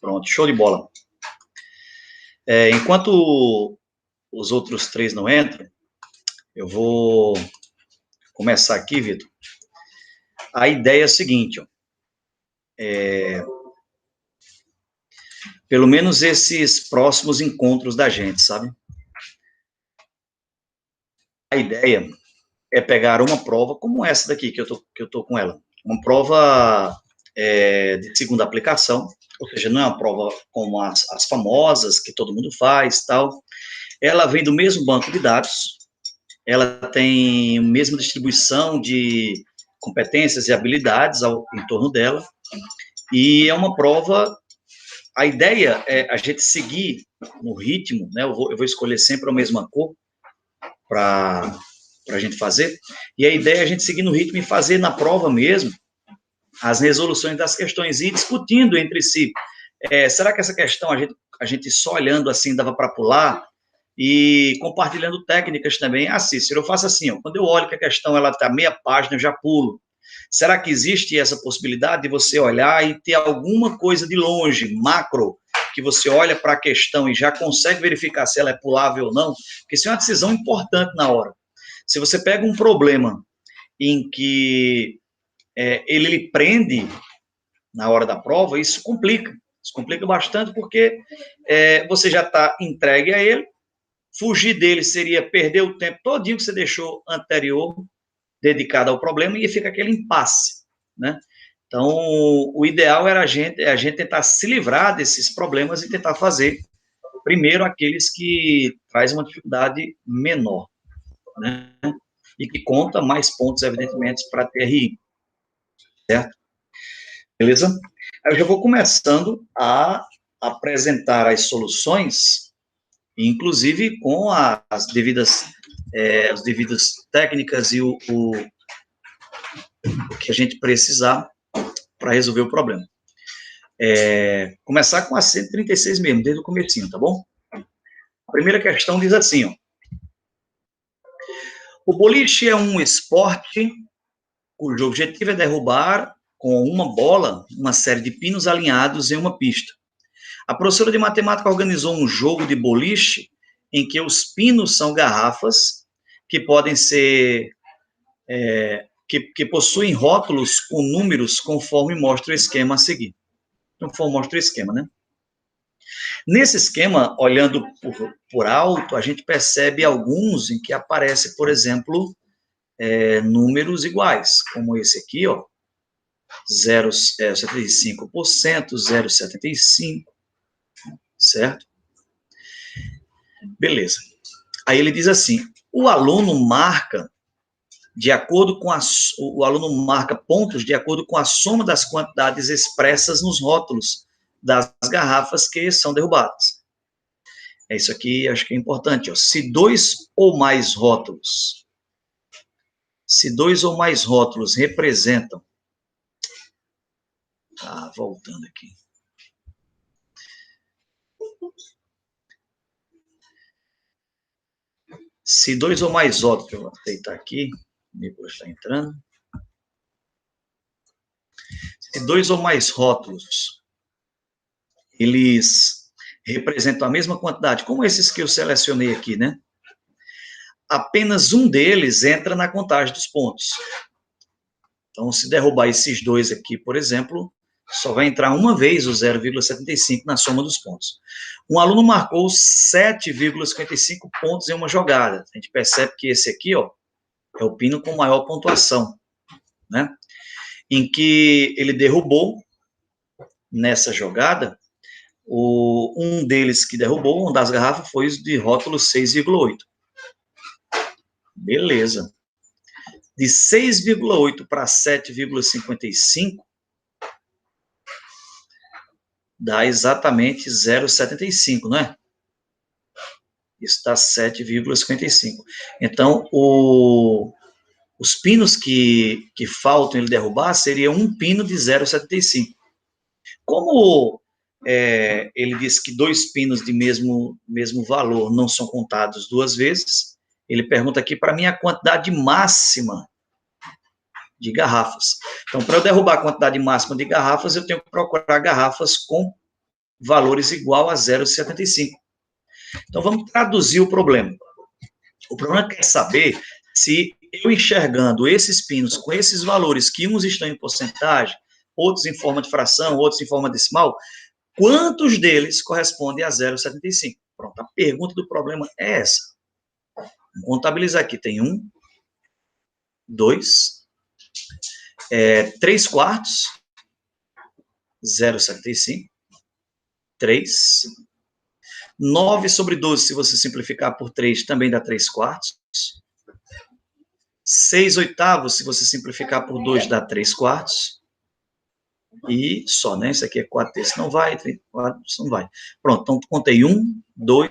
Pronto, show de bola. Enquanto os outros três não entram, eu vou começar aqui, Vitor. A ideia é a seguinte, ó. Pelo menos esses próximos encontros da gente, sabe? A ideia é pegar uma prova como essa daqui, que eu tô com ela. Uma prova de segunda aplicação, ou seja, não é uma prova como as famosas, que todo mundo faz, tal. Ela vem do mesmo banco de dados, ela tem a mesma distribuição de competências e habilidades em torno dela, e é uma prova, a ideia é a gente seguir no ritmo, né, eu vou escolher sempre a mesma cor para a gente fazer, e a ideia é a gente seguir no ritmo e fazer na prova mesmo as resoluções das questões e ir discutindo entre si. Será que essa questão a gente só olhando assim dava para pular? E compartilhando técnicas também. Cícero, eu faço assim, ó, quando eu olho que a questão ela está meia página, eu já pulo. Será que existe essa possibilidade de você olhar e ter alguma coisa de longe, macro, que você olha para a questão e já consegue verificar se ela é pulável ou não? Porque isso é uma decisão importante na hora. Se você pega um problema em que ele lhe prende na hora da prova, isso complica bastante, porque você já está entregue a ele. Fugir dele seria perder o tempo todinho que você deixou anterior, dedicado ao problema, e fica aquele impasse, né? Então, o ideal era a gente tentar se livrar desses problemas e tentar fazer, primeiro, aqueles que trazem uma dificuldade menor, né? E que conta mais pontos, evidentemente, para a TRI, certo? Beleza? Aí eu já vou começando a apresentar as soluções, inclusive com as devidas técnicas e o que a gente precisar para resolver o problema. Começar com a 136 mesmo, desde o comecinho, tá bom? A primeira questão diz assim, ó. O boliche é um esporte cujo objetivo é derrubar com uma bola uma série de pinos alinhados em uma pista. A professora de matemática organizou um jogo de boliche em que os pinos são garrafas que podem ser que possuem rótulos com números conforme mostra o esquema a seguir. Conforme mostra o esquema, né? Nesse esquema, olhando por alto, a gente percebe alguns em que aparece, por exemplo, números iguais, como esse aqui, ó, 0,75%, 0,75%, certo? Beleza. Aí ele diz assim, o aluno marca pontos de acordo com a soma das quantidades expressas nos rótulos das garrafas que são derrubadas. Isso aqui acho que é importante, ó. Se dois ou mais rótulos representam, voltando aqui. Se dois ou mais rótulos, eu vou aceitar aqui, o Nicolas está entrando. Se dois ou mais rótulos, eles representam a mesma quantidade, como esses que eu selecionei aqui, né? Apenas um deles entra na contagem dos pontos. Então, se derrubar esses dois aqui, por exemplo, só vai entrar uma vez o 0,75 na soma dos pontos. Um aluno marcou 7,55 pontos em uma jogada. A gente percebe que esse aqui, ó, é o pino com maior pontuação, né? Em que ele derrubou, nessa jogada, um deles que derrubou, uma das garrafas, foi de rótulo 6,8. Beleza. De 6,8 para 7,55, dá exatamente 0,75, não é? Isso dá 7,55. Então, os pinos que faltam ele derrubar seria um pino de 0,75. Como ele disse que dois pinos de mesmo valor não são contados duas vezes, ele pergunta aqui para mim a quantidade máxima de garrafas. Então, para eu derrubar a quantidade máxima de garrafas, eu tenho que procurar garrafas com valores igual a 0,75. Então, vamos traduzir o problema. O problema quer saber se eu enxergando esses pinos com esses valores, que uns estão em porcentagem, outros em forma de fração, outros em forma decimal, quantos deles correspondem a 0,75? Pronto, a pergunta do problema é essa. Vamos contabilizar aqui. Tem 1, 2, 3 quartos, 0,75, 3, 9 sobre 12, se você simplificar por 3, também dá 3 quartos. 6 oitavos, se você simplificar por 2, dá 3 quartos. E só, né? Isso aqui é 4 terços, não vai, 4, não vai. Pronto, então contei 1, 2,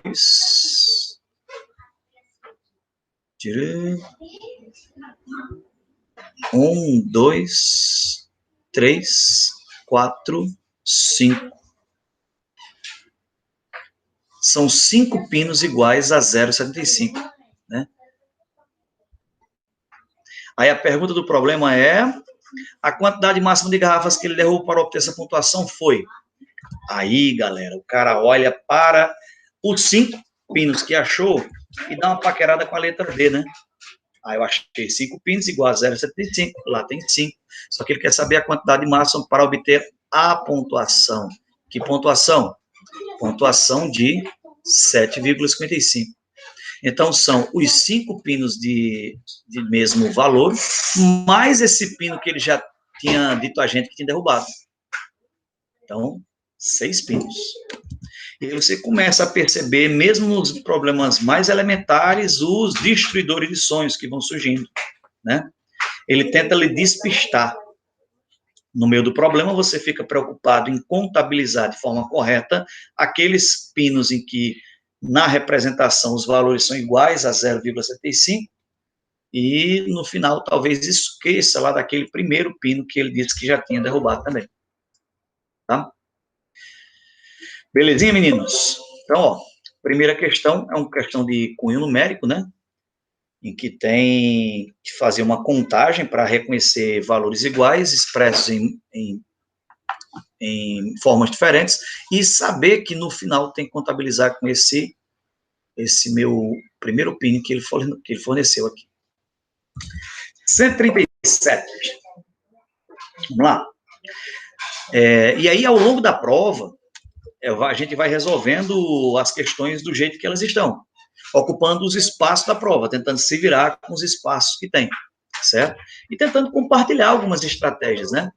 1, 2, 3, 4, 5. São 5 pinos iguais a 0,75, né? Aí a pergunta do problema é: a quantidade máxima de garrafas que ele derrubou para obter essa pontuação foi. Aí, galera, o cara olha para os 5 pinos que achou e dá uma paquerada com a letra D, né? Aí eu achei 5 pinos igual a 0,75, lá tem 5. Só que ele quer saber a quantidade máxima para obter a pontuação. Que pontuação? Pontuação de 7,55. Então, são os 5 pinos de mesmo valor, mais esse pino que ele já tinha dito a gente que tinha derrubado. Então, 6 pinos. E aí você começa a perceber, mesmo nos problemas mais elementares, os destruidores de sonhos que vão surgindo, né? Ele tenta lhe despistar. No meio do problema, você fica preocupado em contabilizar de forma correta aqueles pinos em que, na representação, os valores são iguais a 0,75, e, no final, talvez esqueça lá daquele primeiro pino que ele disse que já tinha derrubado também. Tá? Belezinha, meninos? Então, ó, primeira questão é uma questão de cunho numérico, né? Em que tem que fazer uma contagem para reconhecer valores iguais, expressos em formas diferentes, e saber que no final tem que contabilizar com esse meu primeiro pino que ele forneceu aqui. 137. Vamos lá. E aí, ao longo da prova, a gente vai resolvendo as questões do jeito que elas estão, ocupando os espaços da prova, tentando se virar com os espaços que tem, certo? E tentando compartilhar algumas estratégias, né?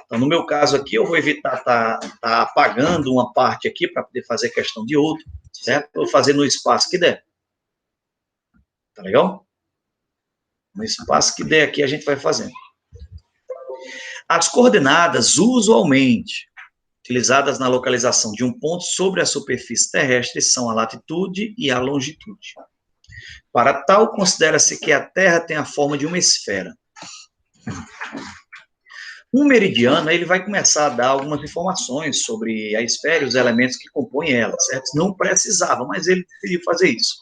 Então, no meu caso aqui, eu vou evitar estar apagando uma parte aqui para poder fazer questão de outra, certo? Vou fazer no espaço que der. Tá legal? No espaço que der aqui, a gente vai fazendo. As coordenadas, usualmente utilizadas na localização de um ponto sobre a superfície terrestre, são a latitude e a longitude. Para tal, considera-se que a Terra tem a forma de uma esfera. Um meridiano, ele vai começar a dar algumas informações sobre a esfera e os elementos que compõem ela, certo? Não precisava, mas ele decidiu fazer isso.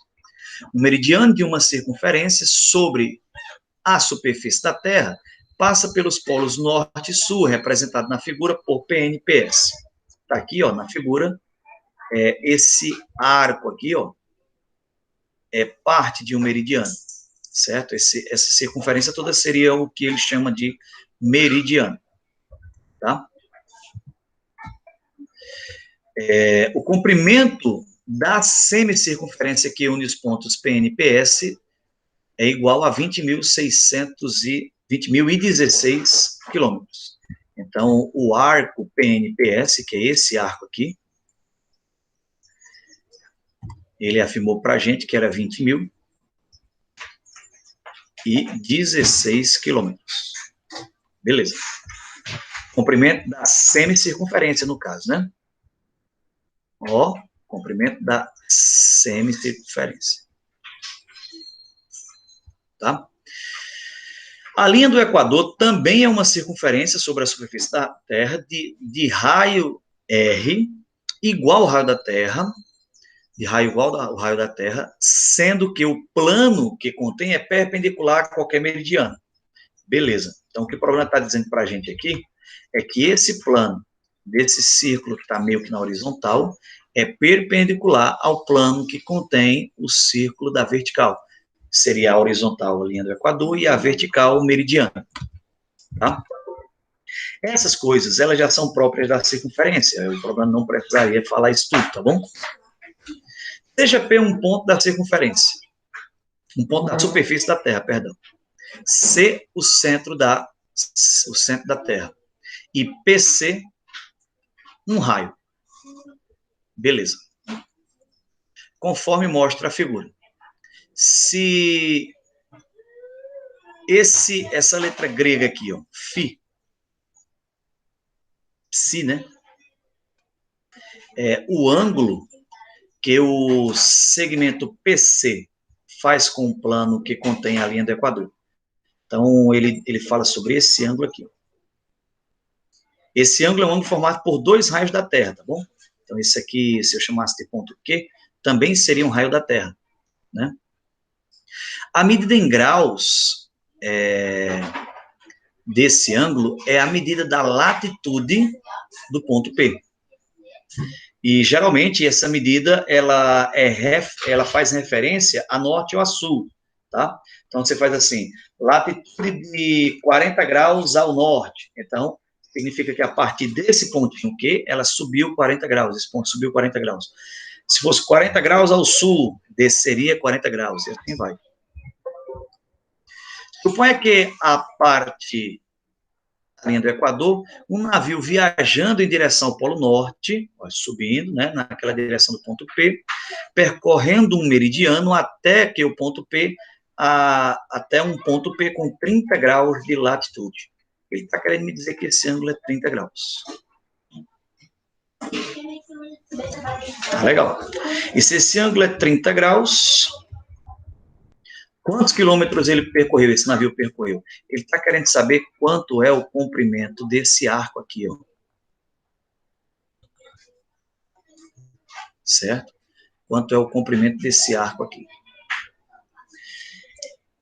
Um meridiano de uma circunferência sobre a superfície da Terra passa pelos polos norte e sul, representado na figura por PNPS. Está aqui, ó, na figura, esse arco aqui, ó, é parte de um meridiano, certo? Essa circunferência toda seria o que ele chama de meridiano, tá? O comprimento da semicircunferência que une os pontos PNPS é igual a 20.016 quilômetros. Então, o arco PNPS, que é esse arco aqui, ele afirmou para a gente que era 20.016 quilômetros. Beleza. Comprimento da semicircunferência, no caso, né? Ó, comprimento da semicircunferência. Tá? A linha do Equador também é uma circunferência sobre a superfície da Terra de raio R igual ao raio da Terra, de raio igual ao raio da Terra, sendo que o plano que contém é perpendicular a qualquer meridiano. Beleza. Então, o que o problema está dizendo para a gente aqui é que esse plano desse círculo que está meio que na horizontal é perpendicular ao plano que contém o círculo da vertical. Seria a horizontal a linha do Equador e a vertical o meridiano. Tá? Essas coisas, elas já são próprias da circunferência. O problema não precisaria falar isso tudo, tá bom? Seja P um ponto da circunferência. Um ponto da superfície da Terra, perdão. C, o centro da Terra. E PC, um raio. Beleza. Conforme mostra a figura. Se essa letra grega aqui, ó, psi, né? É o ângulo que o segmento PC faz com o plano que contém a linha do Equador. Então, ele fala sobre esse ângulo aqui. Ó. Esse ângulo é um ângulo formado por 2 raios da Terra, tá bom? Então, esse aqui, se eu chamasse de ponto Q, também seria um raio da Terra, né? A medida em graus desse ângulo é a medida da latitude do ponto P. E, geralmente, essa medida, ela faz referência a norte ou a sul, tá? Então, você faz assim, latitude de 40 graus ao norte. Então, significa que a partir desse pontinho Q, ela subiu 40 graus, esse ponto subiu 40 graus. Se fosse 40 graus ao sul, desceria 40 graus, e assim vai. Suponha que a parte da linha do Equador, um navio viajando em direção ao Polo Norte, subindo, né, naquela direção do ponto P, percorrendo um meridiano até que o ponto P, até um ponto P com 30 graus de latitude. Ele está querendo me dizer que esse ângulo é 30 graus. Legal. E se esse ângulo é 30 graus, quantos quilômetros ele percorreu, esse navio percorreu? Ele está querendo saber quanto é o comprimento desse arco aqui, ó. Certo? Quanto é o comprimento desse arco aqui.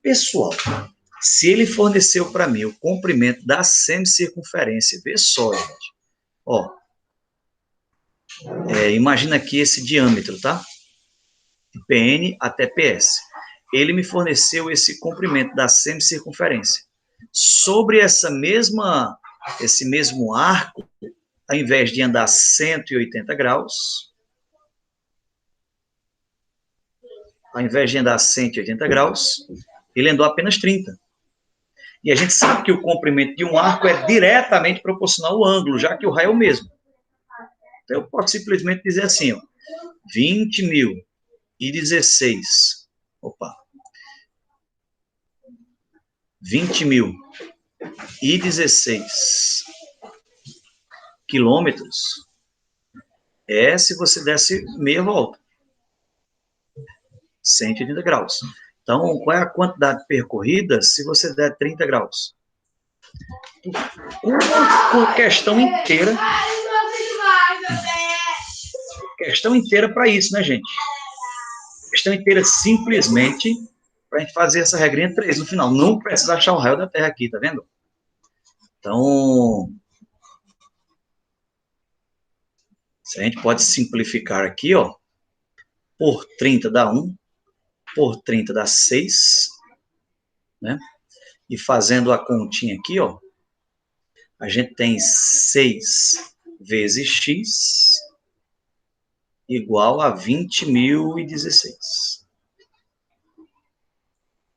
Pessoal, se ele forneceu para mim o comprimento da semicircunferência, vê só, gente. Ó, imagina aqui esse diâmetro, tá? De PN até PS. Ele me forneceu esse comprimento da semicircunferência. Sobre esse mesmo arco, ao invés de andar 180 graus, ele andou apenas 30. E a gente sabe que o comprimento de um arco é diretamente proporcional ao ângulo, já que o raio é o mesmo. Então, eu posso simplesmente dizer assim, ó, 20.016. Opa. 20.016 quilômetros se você desse meia volta. 180 graus. Então, qual é a quantidade percorrida se você der 30 graus? Uma questão inteira. Questão inteira para isso, né, gente? Questão inteira simplesmente para a gente fazer essa regrinha 3 no final. Não precisa achar o raio da Terra aqui, tá vendo? Então, se a gente pode simplificar aqui, ó, por 30 dá 1, por 30 dá 6, né? E fazendo a continha aqui, ó, a gente tem 6 vezes x igual a 20.016.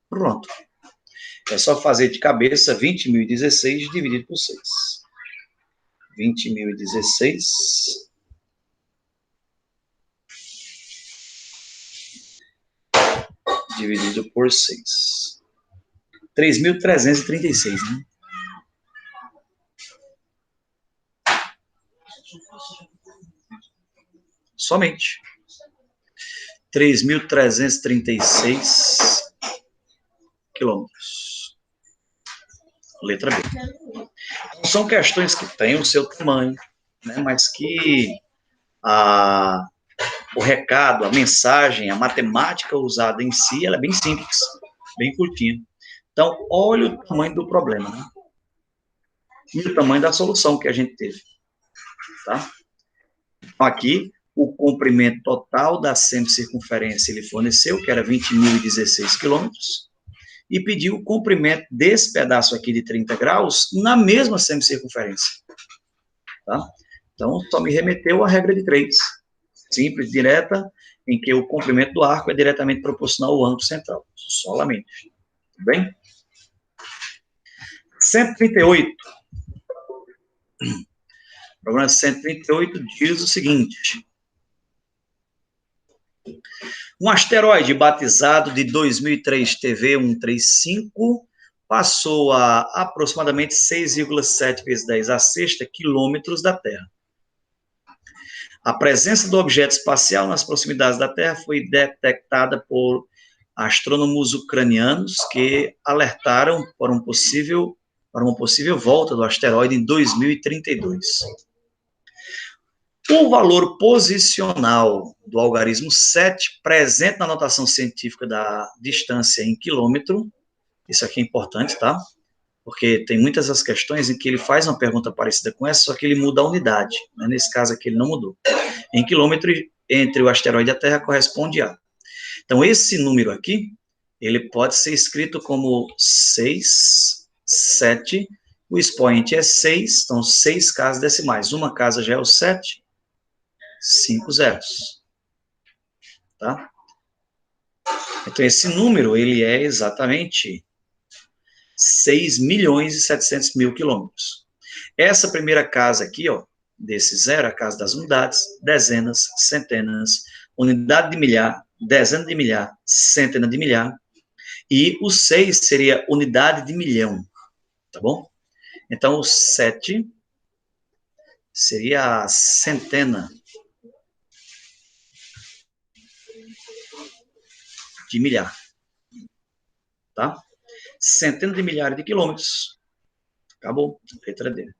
Pronto. É só fazer de cabeça 20.016 dividido por 6. 20.016 dividido por 6. 3.336, né? Somente. 3.336 quilômetros. Letra B. São questões que têm o seu tamanho, né, mas que o recado, a mensagem, a matemática usada em si, ela é bem simples, bem curtinha. Então, olha o tamanho do problema, né? E o tamanho da solução que a gente teve. tá? Então, aqui, o comprimento total da semicircunferência ele forneceu, que era 20.016 quilômetros, e pediu o comprimento desse pedaço aqui de 30 graus na mesma semicircunferência, tá? Então, só me remeteu à regra de 3, simples, direta, em que o comprimento do arco é diretamente proporcional ao ângulo central, solamente, tudo bem? 138. O problema 138 diz o seguinte: um asteroide batizado de 2003 TV135 passou a aproximadamente 6,7 vezes 10 a sexta quilômetros da Terra. A presença do objeto espacial nas proximidades da Terra foi detectada por astrônomos ucranianos que alertaram para uma possível volta do asteroide em 2032. O valor posicional do algarismo 7, presente na notação científica da distância em quilômetro, isso aqui é importante, tá? Porque tem muitas as questões em que ele faz uma pergunta parecida com essa, só que ele muda a unidade, né? Nesse caso aqui ele não mudou. Em quilômetro, entre o asteroide e a Terra, corresponde a. Então, esse número aqui, ele pode ser escrito como 6, 7, o expoente é 6, então 6 casas decimais. Uma casa já é o 7, 5 zeros, tá? Então, esse número, ele é exatamente 6.700.000 quilômetros. Essa primeira casa aqui, ó, desse zero, a casa das unidades, dezenas, centenas, unidade de milhar, dezena de milhar, centena de milhar, e o 6 seria unidade de milhão, tá bom? Então, o 7 seria a centena de milhar, tá? Centena de milhares de quilômetros. Acabou, letra D.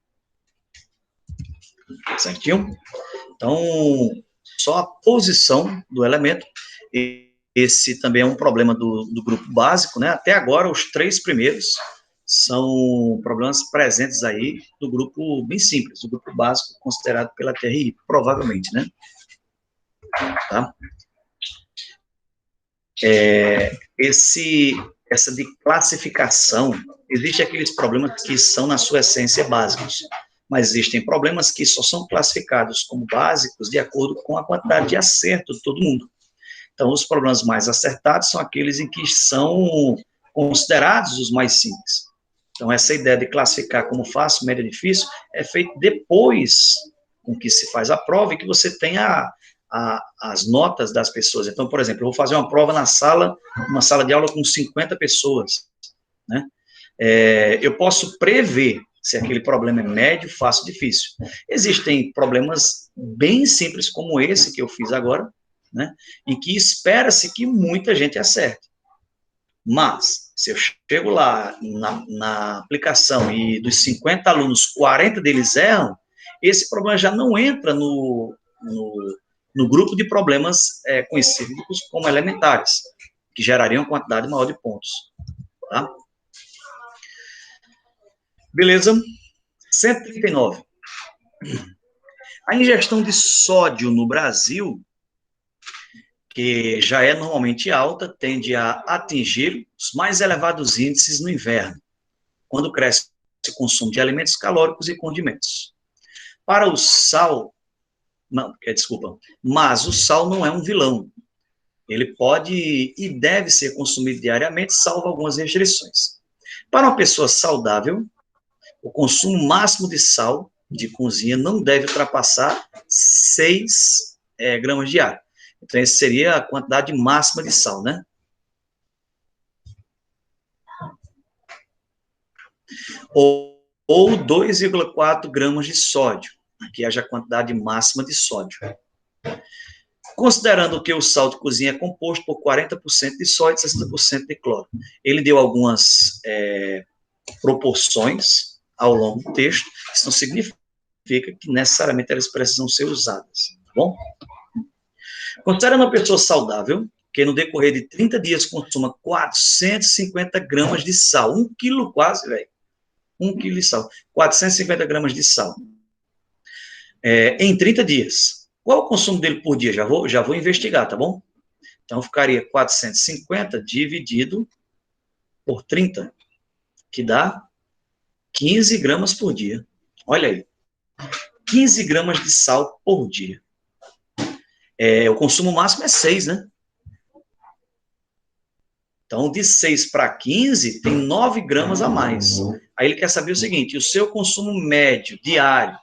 Certinho? Então, só a posição do elemento, esse também é um problema do grupo básico, né? Até agora, os 3 primeiros são problemas presentes aí do grupo bem simples, do grupo básico considerado pela TRI, provavelmente, né? Tá? Essa de classificação, existem aqueles problemas que são, na sua essência, básicos, mas existem problemas que só são classificados como básicos de acordo com a quantidade de acerto de todo mundo. Então, os problemas mais acertados são aqueles em que são considerados os mais simples. Então, essa ideia de classificar como fácil, médio e difícil é feita depois com que se faz a prova e que você tem as notas das pessoas. Então, por exemplo, eu vou fazer uma prova na sala, uma sala de aula com 50 pessoas, né? Eu posso prever se aquele problema é médio, fácil, difícil. Existem problemas bem simples como esse que eu fiz agora, né? Em que espera-se que muita gente acerte. Mas, se eu chego lá na aplicação e dos 50 alunos, 40 deles erram, esse problema já não entra no grupo de problemas conhecidos como elementares, que gerariam uma quantidade maior de pontos. Tá? Beleza? 139. A ingestão de sódio no Brasil, que já é normalmente alta, tende a atingir os mais elevados índices no inverno, quando cresce o consumo de alimentos calóricos e condimentos. Para o sal, mas o sal não é um vilão. Ele pode e deve ser consumido diariamente, salvo algumas restrições. Para uma pessoa saudável, o consumo máximo de sal de cozinha não deve ultrapassar 6 gramas diários. Então, essa seria a quantidade máxima de sal, né? Ou 2,4 gramas de sódio. Aqui haja a quantidade máxima de sódio. Considerando que o sal de cozinha é composto por 40% de sódio e 60% de cloro. Ele deu algumas proporções ao longo do texto, isso não significa que necessariamente elas precisam ser usadas, tá bom? Considerando uma pessoa saudável, que no decorrer de 30 dias consuma 450 gramas de sal, 1 quilo quase, velho, 1 quilo de sal, 450 gramas de sal. em 30 dias. Qual é o consumo dele por dia? Já vou investigar, tá bom? Então, ficaria 450 dividido por 30, que dá 15 gramas por dia. Olha aí, 15 gramas de sal por dia. O consumo máximo é 6, né? Então, de 6 para 15, tem 9 gramas a mais. Aí ele quer saber o seguinte, o seu consumo médio, diário,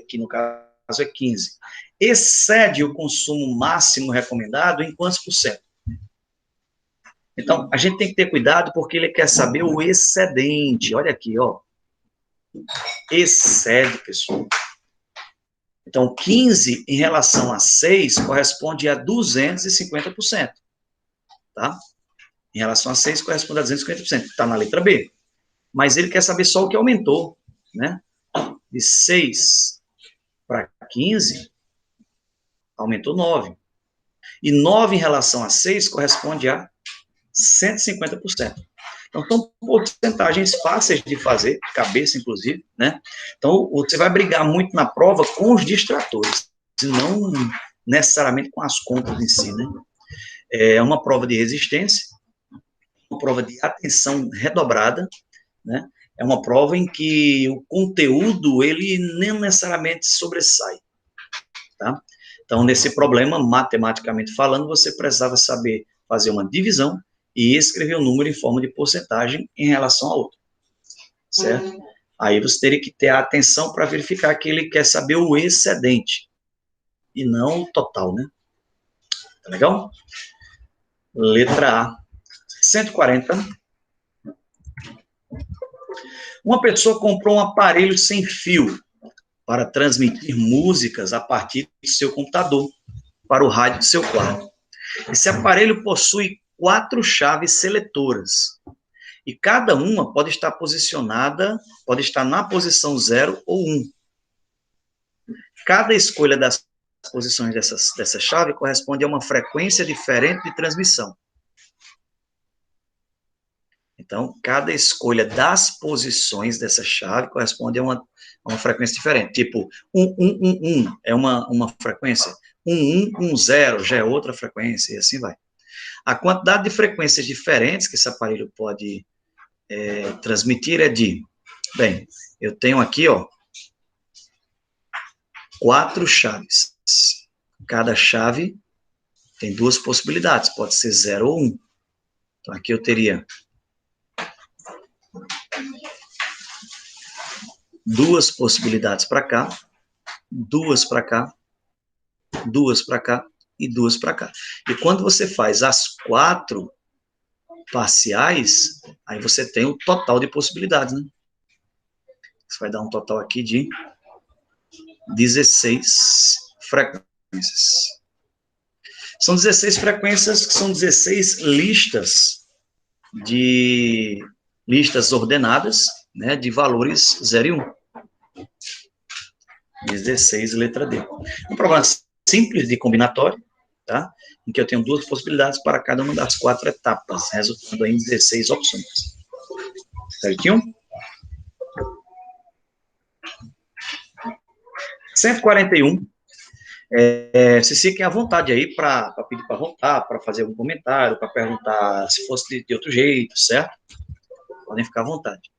que no caso é 15, excede o consumo máximo recomendado em quantos por cento? Então, a gente tem que ter cuidado porque ele quer saber o excedente. Olha aqui, ó. Excede, pessoal. Então, 15 em relação a 6 corresponde a 250%. Tá? Em relação a 6 corresponde a 250%. Está na letra B. Mas ele quer saber só o que aumentou, né? De 6 para 15, aumentou 9. E 9 em relação a 6 corresponde a 150%. Então, são porcentagens fáceis de fazer, de cabeça, inclusive, né? Então, você vai brigar muito na prova com os distratores, e não necessariamente com as contas em si, né? É uma prova de resistência, uma prova de atenção redobrada, né? É uma prova em que o conteúdo, ele nem necessariamente sobressai, tá? Então, nesse problema, matematicamente falando, você precisava saber fazer uma divisão e escrever o número em forma de porcentagem em relação a outro, certo? Aí você teria que ter a atenção para verificar que ele quer saber o excedente e não o total, né? Tá legal? Letra A. 140. Uma pessoa comprou um aparelho sem fio para transmitir músicas a partir do seu computador para o rádio do seu quarto. Esse aparelho possui 4 chaves seletoras e cada uma pode estar posicionada, pode estar na posição 0 ou 1. Cada escolha das posições dessa chave corresponde a uma frequência diferente de transmissão. Então, cada escolha das posições dessa chave corresponde a uma frequência diferente. Tipo, 1 é uma frequência, 1 já é outra frequência, e assim vai. A quantidade de frequências diferentes que esse aparelho pode transmitir é bem, eu tenho aqui, ó, 4 chaves. Cada chave tem 2 possibilidades, pode ser 0 ou 1. Então, aqui eu teria 2 possibilidades para cá, 2 para cá, 2 para cá e 2 para cá. E quando você faz as 4 parciais, aí você tem o total de possibilidades, né? Isso vai dar um total aqui de 16 frequências. São 16 frequências, que são 16 listas ordenadas, né, de valores 0 e 1. 16, letra D. Um problema simples de combinatório, tá? Em que eu tenho 2 possibilidades para cada uma das 4 etapas, resultando em 16 opções. Certinho? 141. Se fiquem à vontade aí para pedir para voltar, para fazer algum comentário, para perguntar se fosse de outro jeito, certo? Podem ficar à vontade.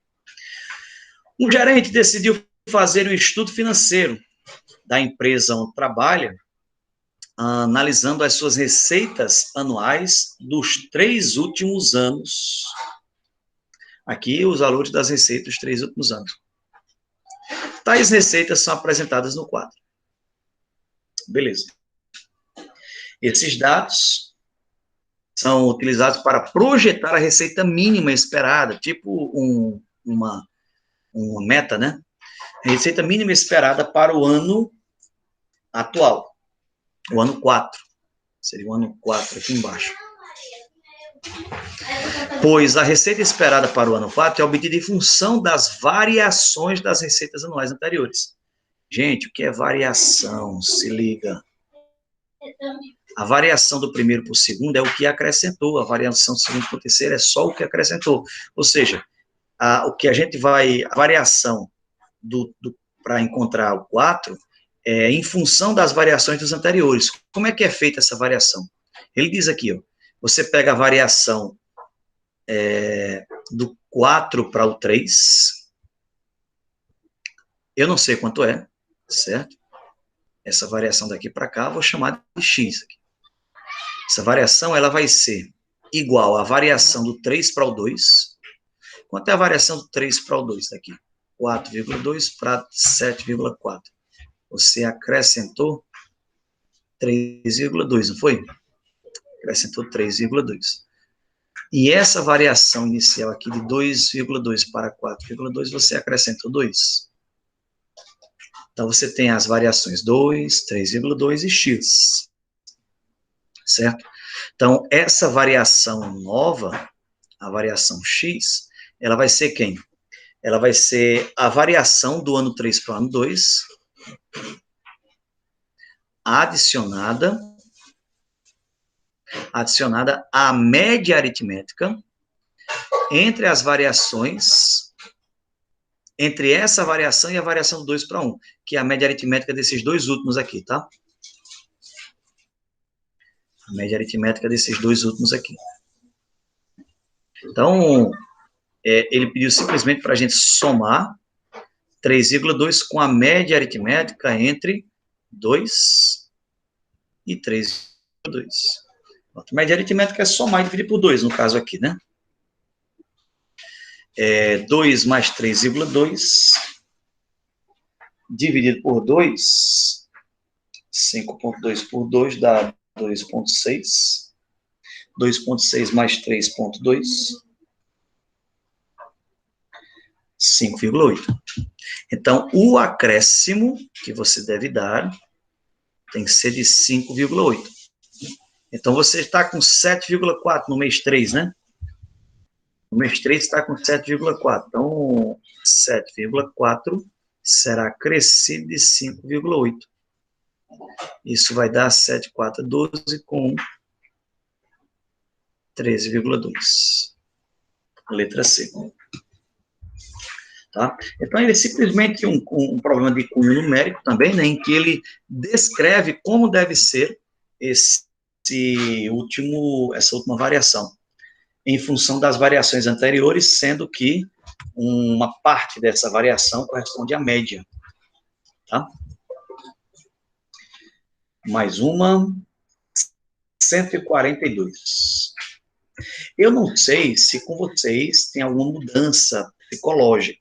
Um gerente decidiu fazer um estudo financeiro da empresa onde trabalha, analisando as suas receitas anuais dos 3 últimos anos. Aqui, os valores das receitas dos 3 últimos anos. Tais receitas são apresentadas no quadro. Beleza. Esses dados são utilizados para projetar a receita mínima esperada, tipo uma meta, né? A receita mínima esperada para o ano atual, o ano 4. Seria o ano 4 aqui embaixo. Pois a receita esperada para o ano 4 é obtida em função das variações das receitas anuais anteriores. Gente, o que é variação? Se liga. A variação do primeiro para o segundo é o que acrescentou, a variação do segundo para o terceiro é só o que acrescentou. Ou seja, a variação para encontrar o 4 em função das variações dos anteriores. Como é que é feita essa variação? Ele diz aqui, ó, você pega a variação do 4 para o 3, eu não sei quanto é, certo? Essa variação daqui para cá, eu vou chamar de x aqui. Essa variação, ela vai ser igual à variação do 3 para o 2. Quanto é a variação do 3 para o 2 daqui? 4,2 para 7,4. Você acrescentou 3,2, não foi? Acrescentou 3,2. E essa variação inicial aqui de 2,2 para 4,2, você acrescentou 2. Então, você tem as variações 2, 3,2 e x. Certo? Então, essa variação nova, a variação x, ela vai ser quem? Ela vai ser a variação do ano 3 para o ano 2, adicionada à média aritmética entre as variações, entre essa variação e a variação do 2 para 1, que é a média aritmética desses dois últimos aqui, tá? A média aritmética desses dois últimos aqui. Então, ele pediu simplesmente para a gente somar 3,2 com a média aritmética entre 2 e 3,2. A média aritmética é somar e dividir por 2, no caso aqui, né? 2 mais 3,2 dividido por 2, 5,2 por 2 dá 2,6. 2,6 mais 3,2, 5,8. Então, o acréscimo que você deve dar tem que ser de 5,8. Então, você está com 7,4 no mês 3, né? No mês 3 está com 7,4. Então, 7,4 será acrescido de 5,8. Isso vai dar 7, 4, 12 com 13,2. Letra C. Tá? Então, ele é simplesmente um problema de cunho numérico também, né, em que ele descreve como deve ser essa última variação, em função das variações anteriores, sendo que uma parte dessa variação corresponde à média. Tá? Mais uma, 142. Eu não sei se com vocês tem alguma mudança psicológica,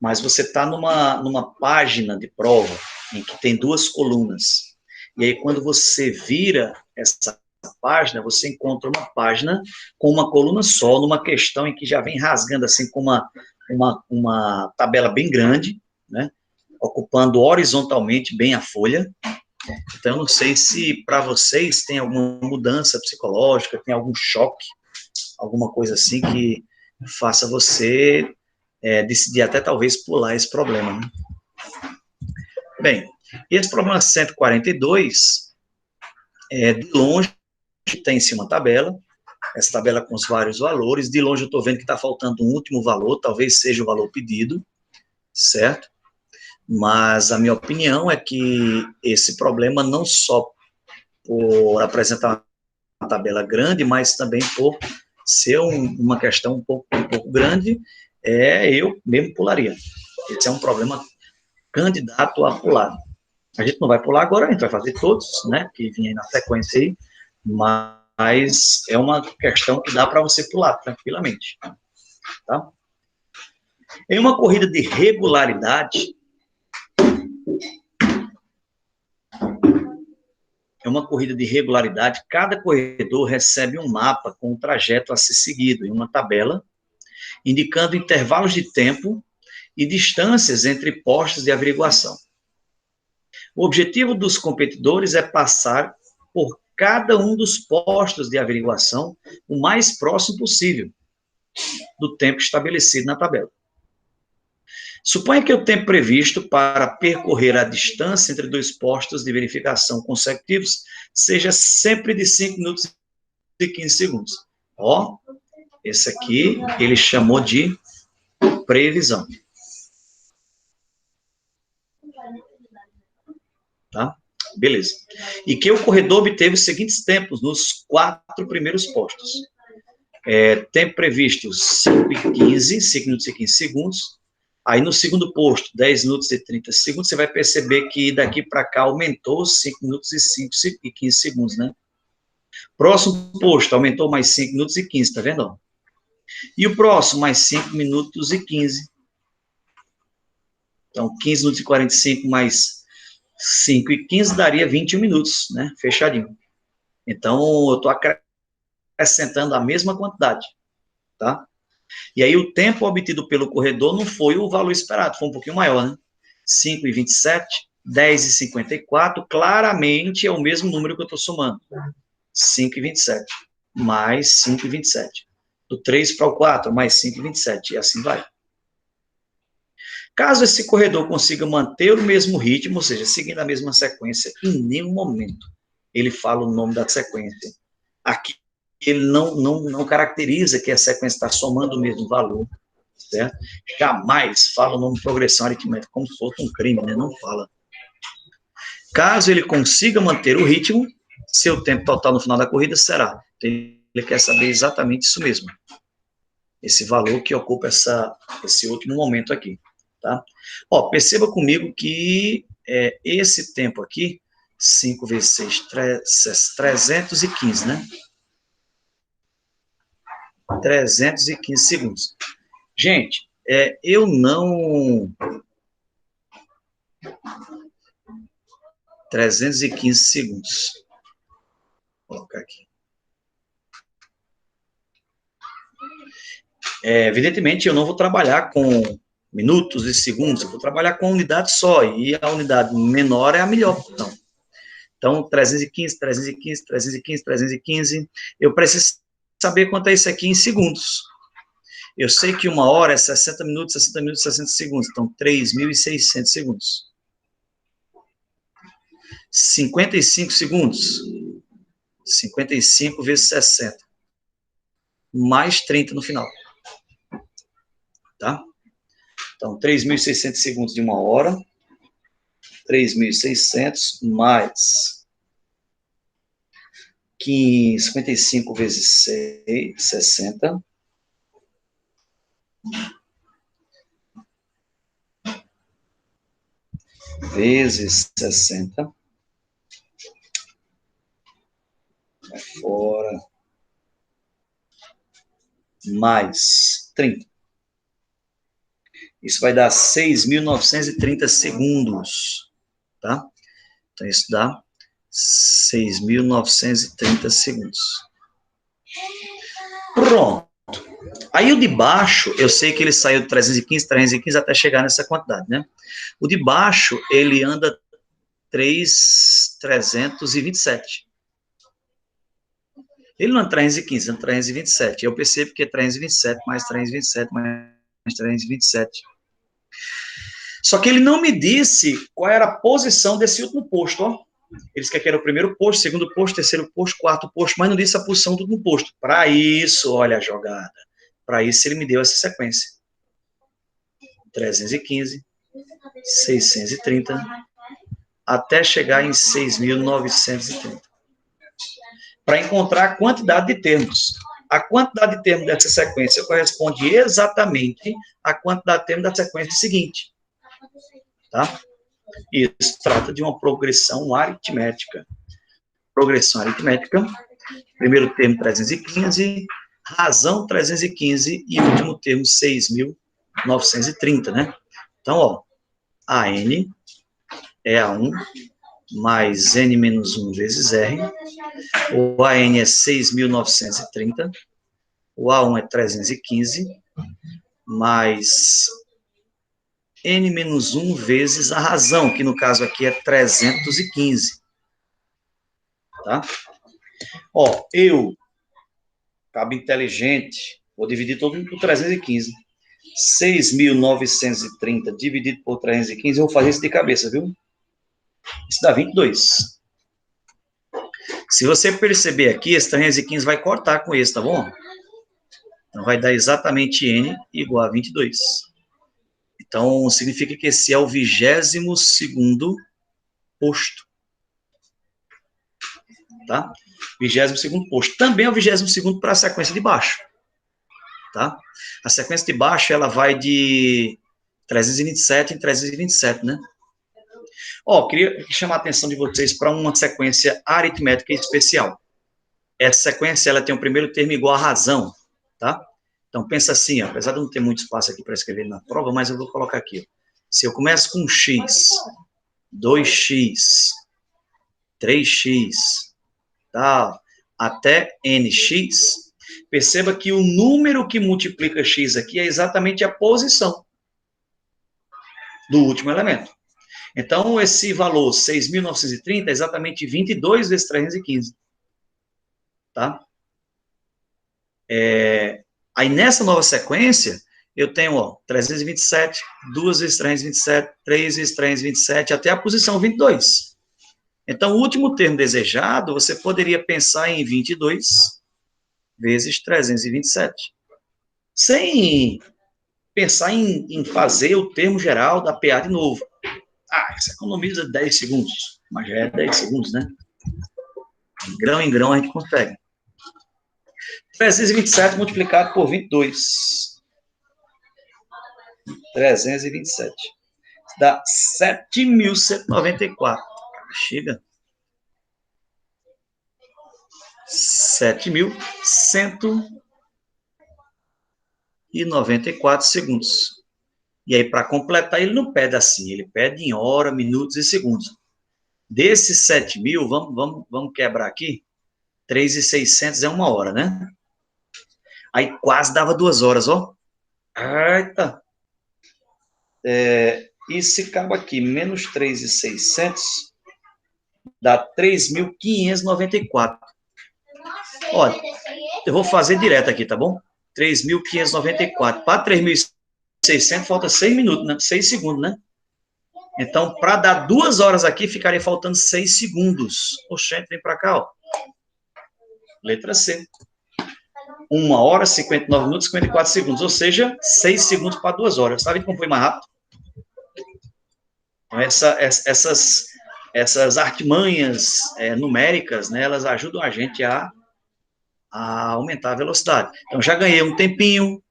mas você está numa página de prova em que tem duas colunas. E aí, quando você vira essa página, você encontra uma página com uma coluna só, numa questão em que já vem rasgando assim com uma tabela bem grande, né, ocupando horizontalmente bem a folha. Então, eu não sei se para vocês tem alguma mudança psicológica, tem algum choque, alguma coisa assim que faça você decidir até talvez pular esse problema. Né? Bem, esse problema 142, de longe está em cima da tabela, essa tabela com os vários valores, de longe eu estou vendo que está faltando um último valor, talvez seja o valor pedido, certo? Mas a minha opinião é que esse problema não só por apresentar uma tabela grande, mas também por ser uma questão um pouco grande, eu mesmo pularia. Esse é um problema candidato a pular. A gente não vai pular agora, a gente vai fazer todos, né, que vinha aí na sequência aí, mas é uma questão que dá para você pular tranquilamente, tá? Em uma corrida de regularidade, cada corredor recebe um mapa com o trajeto a ser seguido em uma tabela, indicando intervalos de tempo e distâncias entre postos de averiguação. O objetivo dos competidores é passar por cada um dos postos de averiguação o mais próximo possível do tempo estabelecido na tabela. Suponha que o tempo previsto para percorrer a distância entre dois postos de verificação consecutivos seja sempre de 5 minutos e 15 segundos. Ó, esse aqui ele chamou de previsão. Beleza. E que o corredor obteve os seguintes tempos nos 4 primeiros postos. Tempo previsto 5 e 15, 5 minutos e 15 segundos. Aí no segundo posto, 10 minutos e 30 segundos, você vai perceber que daqui para cá aumentou 5 minutos e 15 segundos, né? Próximo posto, aumentou mais 5 minutos e 15, tá vendo? E o próximo, mais 5 minutos e 15. Então, 15 minutos e 45 mais 5 e 15 daria 21 minutos, né? Fechadinho. Então, eu estou acrescentando a mesma quantidade, tá? E aí, o tempo obtido pelo corredor não foi o valor esperado, foi um pouquinho maior, né? 5 e 27, 10 e 54, claramente é o mesmo número que eu estou somando. 5 e 27, mais 5 e 27. Do 3 para o 4, mais 5 e 27, e assim vai. Caso esse corredor consiga manter o mesmo ritmo, ou seja, seguindo a mesma sequência, em nenhum momento ele fala o nome da sequência. Aqui ele não caracteriza que a sequência está somando o mesmo valor, certo? Jamais fala o nome de progressão aritmética, como se fosse um crime, né? Não fala. Caso ele consiga manter o ritmo, seu tempo total no final da corrida será. Ele quer saber exatamente isso mesmo. Esse valor que ocupa esse último momento aqui. Tá? Ó, perceba comigo que esse tempo aqui, 5 vezes 6, 315, né? 315 segundos. Gente, eu não... 315 segundos. Vou colocar aqui. Evidentemente, eu não vou trabalhar com minutos e segundos, eu vou trabalhar com unidade só, e a unidade menor é a melhor. Então 315, 315, 315, 315, eu preciso saber quanto é isso aqui em segundos. Eu sei que 1 hora é 60 minutos, 60 minutos, 60 segundos, então 3.600 segundos. 55 segundos, 55 vezes 60, mais 30 no final. Tá? Então, 3.600 segundos de 1 hora, 3.600 mais 55 vezes 6, 60. Vezes 60. Vai fora. Mais 30. Isso vai dar 6.930 segundos, tá? Então, isso dá 6.930 segundos. Pronto. Aí o de baixo, eu sei que ele saiu de 315 até chegar nessa quantidade, né? O de baixo, ele anda 327. Ele não é 315, é 327. Eu percebo que é 327 mais 327 mais 327. Só que ele não me disse qual era a posição desse último posto, ó. Ele disse que era o primeiro posto, segundo posto, terceiro posto, quarto posto, mas não disse a posição do último posto. Para isso, olha a jogada. Para isso, ele me deu essa sequência. 315, 630, até chegar em 6.930. Para encontrar a quantidade de termos. A quantidade de termos dessa sequência corresponde exatamente à quantidade de termos da sequência seguinte. Tá? Isso trata de uma progressão aritmética. Progressão aritmética, primeiro termo 315, razão 315 e último termo 6.930, né? Então, ó, AN é A1 mais N menos 1 vezes R, o AN é 6.930, o A1 é 315, mais N menos 1 vezes a razão, que no caso aqui é 315. Tá? Ó, cabo inteligente, vou dividir todo mundo por 315. 6.930 dividido por 315, eu vou fazer isso de cabeça, viu? Isso dá 22. Se você perceber aqui, esse 315 vai cortar com esse, tá bom? Então, vai dar exatamente N igual a 22. Então, significa que esse é o 22º posto. tá? 22º posto. Também é o 22º para a sequência de baixo, tá? A sequência de baixo, ela vai de 327 em 327, né? Ó, queria chamar a atenção de vocês para uma sequência aritmética especial. Essa sequência, ela tem o primeiro termo igual a razão, tá? Então, pensa assim, ó, apesar de não ter muito espaço aqui para escrever na prova, mas eu vou colocar aqui. Ó. Se eu começo com x, 2x, 3x, tá? Até nx, perceba que o número que multiplica x aqui é exatamente a posição do último elemento. Então, esse valor 6.930 é exatamente 22 vezes 315. Tá? Aí, nessa nova sequência, eu tenho, ó, 327, 2 vezes 327, 3 vezes 327, até a posição 22. Então, o último termo desejado, você poderia pensar em 22 vezes 327. Sem pensar em fazer o termo geral da PA de novo. Ah, isso economiza 10 segundos. Mas já é 10 segundos, né? De grão em grão a gente consegue. 327 multiplicado por 22. 327. Dá 7.194. Chega. 7.194 segundos. E aí, para completar, ele não pede assim, ele pede em hora, minutos e segundos. Desses 7.000, vamos quebrar aqui. 3.600 é 1 hora, né? Aí quase dava 2 horas, ó. Eita! E se acaba aqui, menos 3.600, dá 3.594. Olha, eu vou fazer direto aqui, tá bom? 3.594. Para 3.600 falta 6 minutos, né? 6 segundos, né? Então, para dar 2 horas aqui, ficaria faltando 6 segundos. Oxente, vem para cá, ó. Letra C. 1 hora, 59 minutos, 54 segundos. Ou seja, 6 segundos para 2 horas. Sabe como foi mais rápido? Então, essas artimanhas numéricas, né, elas ajudam a gente a aumentar a velocidade. Então, já ganhei um tempinho,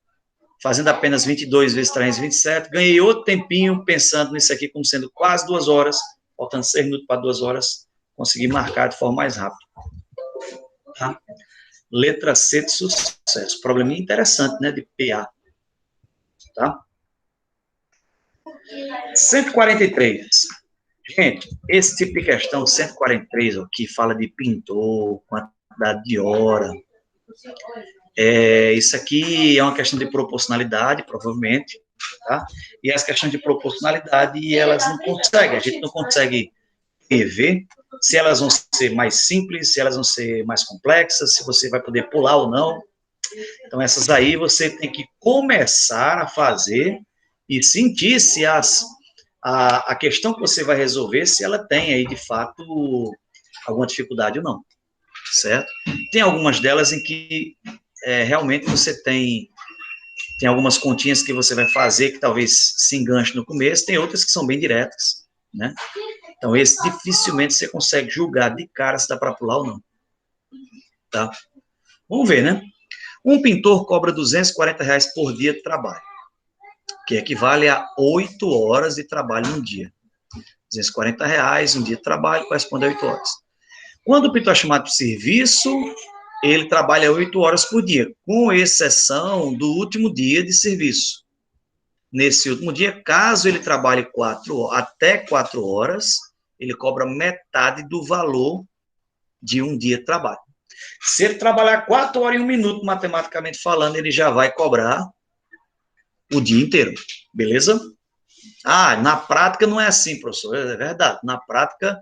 fazendo apenas 22 vezes 327, ganhei outro tempinho, pensando nisso aqui como sendo quase 2 horas, faltando 6 minutos para 2 horas, consegui marcar de forma mais rápida. Tá? Letra C de sucesso. Probleminha interessante, né, de PA. Tá? 143. Gente, esse tipo de questão, 143, ó, que fala de pintor, quantidade de hora, isso aqui é uma questão de proporcionalidade, provavelmente, tá? E as questões de proporcionalidade, elas não conseguem, a gente não consegue prever se elas vão ser mais simples, se elas vão ser mais complexas, se você vai poder pular ou não. Então, essas aí você tem que começar a fazer e sentir se a questão que você vai resolver, se ela tem aí, de fato, alguma dificuldade ou não, certo? Tem algumas delas em que realmente você tem algumas continhas que você vai fazer que talvez se enganche no começo, tem outras que são bem diretas, né? Então, esse dificilmente você consegue julgar de cara se dá para pular ou não, tá? Vamos ver, né? Um pintor cobra R$ 240 por dia de trabalho, que equivale a 8 horas de trabalho no dia. R$ 240, um dia de trabalho, corresponde a 8 horas. Quando o pintor é chamado para serviço, ele trabalha 8 horas por dia, com exceção do último dia de serviço. Nesse último dia, caso ele trabalhe até 4 horas, ele cobra metade do valor de um dia de trabalho. Se ele trabalhar 4 horas e 1 minuto, matematicamente falando, ele já vai cobrar o dia inteiro, beleza? Ah, na prática não é assim, professor, é verdade. Na prática,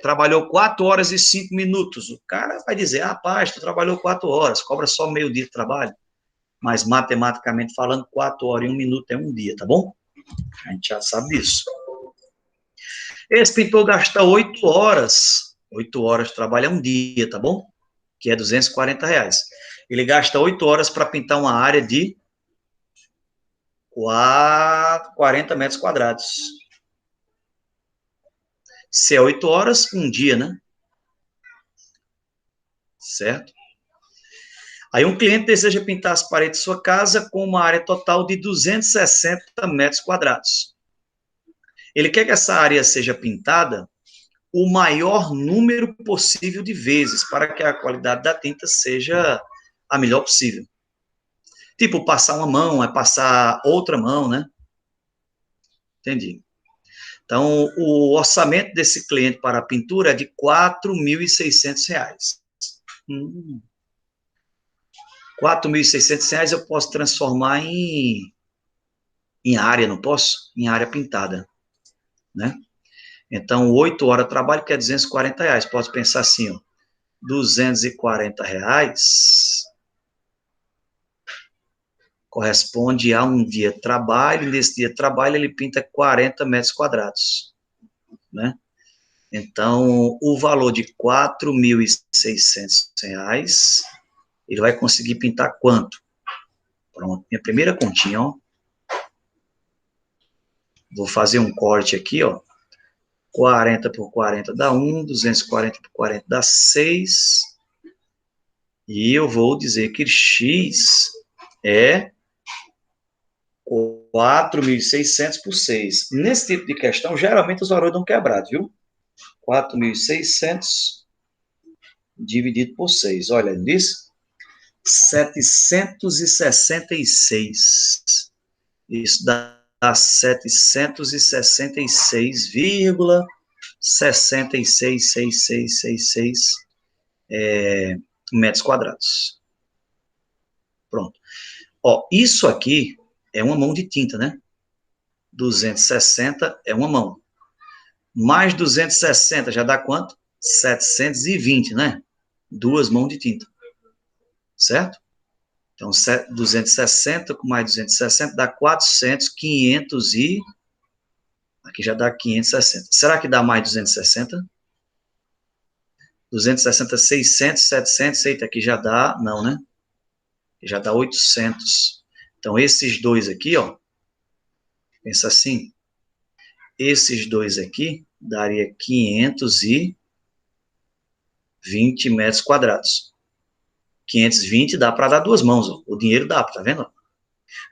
trabalhou 4 horas e 5 minutos. O cara vai dizer, rapaz, tu trabalhou 4 horas, cobra só meio dia de trabalho. Mas, matematicamente falando, 4 horas e 1 minuto é um dia, tá bom? A gente já sabe disso. Esse pintor gasta 8 horas. 8 horas de trabalho é um dia, tá bom? Que é R$ 240. Ele gasta 8 horas para pintar uma área de 40 metros quadrados. Se é 8 horas, um dia, né? certo? Aí um cliente deseja pintar as paredes de sua casa com uma área total de 260 metros quadrados. Ele quer que essa área seja pintada o maior número possível de vezes, para que a qualidade da tinta seja a melhor possível. Tipo, passar uma mão, é passar outra mão, né? Entendi. Então, o orçamento desse cliente para a pintura é de R$ 4.600. R$ 4.600 eu posso transformar em área, não posso? Em área pintada, né? Então, 8 horas de trabalho que é R$ 240. Posso pensar assim, ó, R$ 240 corresponde a um dia de trabalho, e nesse dia de trabalho ele pinta 40 metros quadrados, né? Então, o valor de R$ 4.600, ele vai conseguir pintar quanto? Pronto, minha primeira continha, ó. Vou fazer um corte aqui, ó. 40 por 40 dá 1, 240 por 40 dá 6. E eu vou dizer que X é 4.600 por 6. Nesse tipo de questão, geralmente os valores dão quebrado, viu? 4.600 dividido por 6. Olha, diz 766. Isso dá 766,666666 metros quadrados. Pronto. Ó, isso aqui é uma mão de tinta, né? 260 é uma mão. Mais 260 já dá quanto? 720, né? 2 mãos de tinta. Certo? Então, 260 com mais 260 dá 400, 500 e... Aqui já dá 560. Será que dá mais 260? 260, 600, 700, eita, aqui já dá... Não, né? Já dá 800. Então, esses dois aqui, ó, pensa assim, esses dois aqui daria 520 metros quadrados. 520 dá para dar 2 mãos, ó. O dinheiro dá, tá vendo?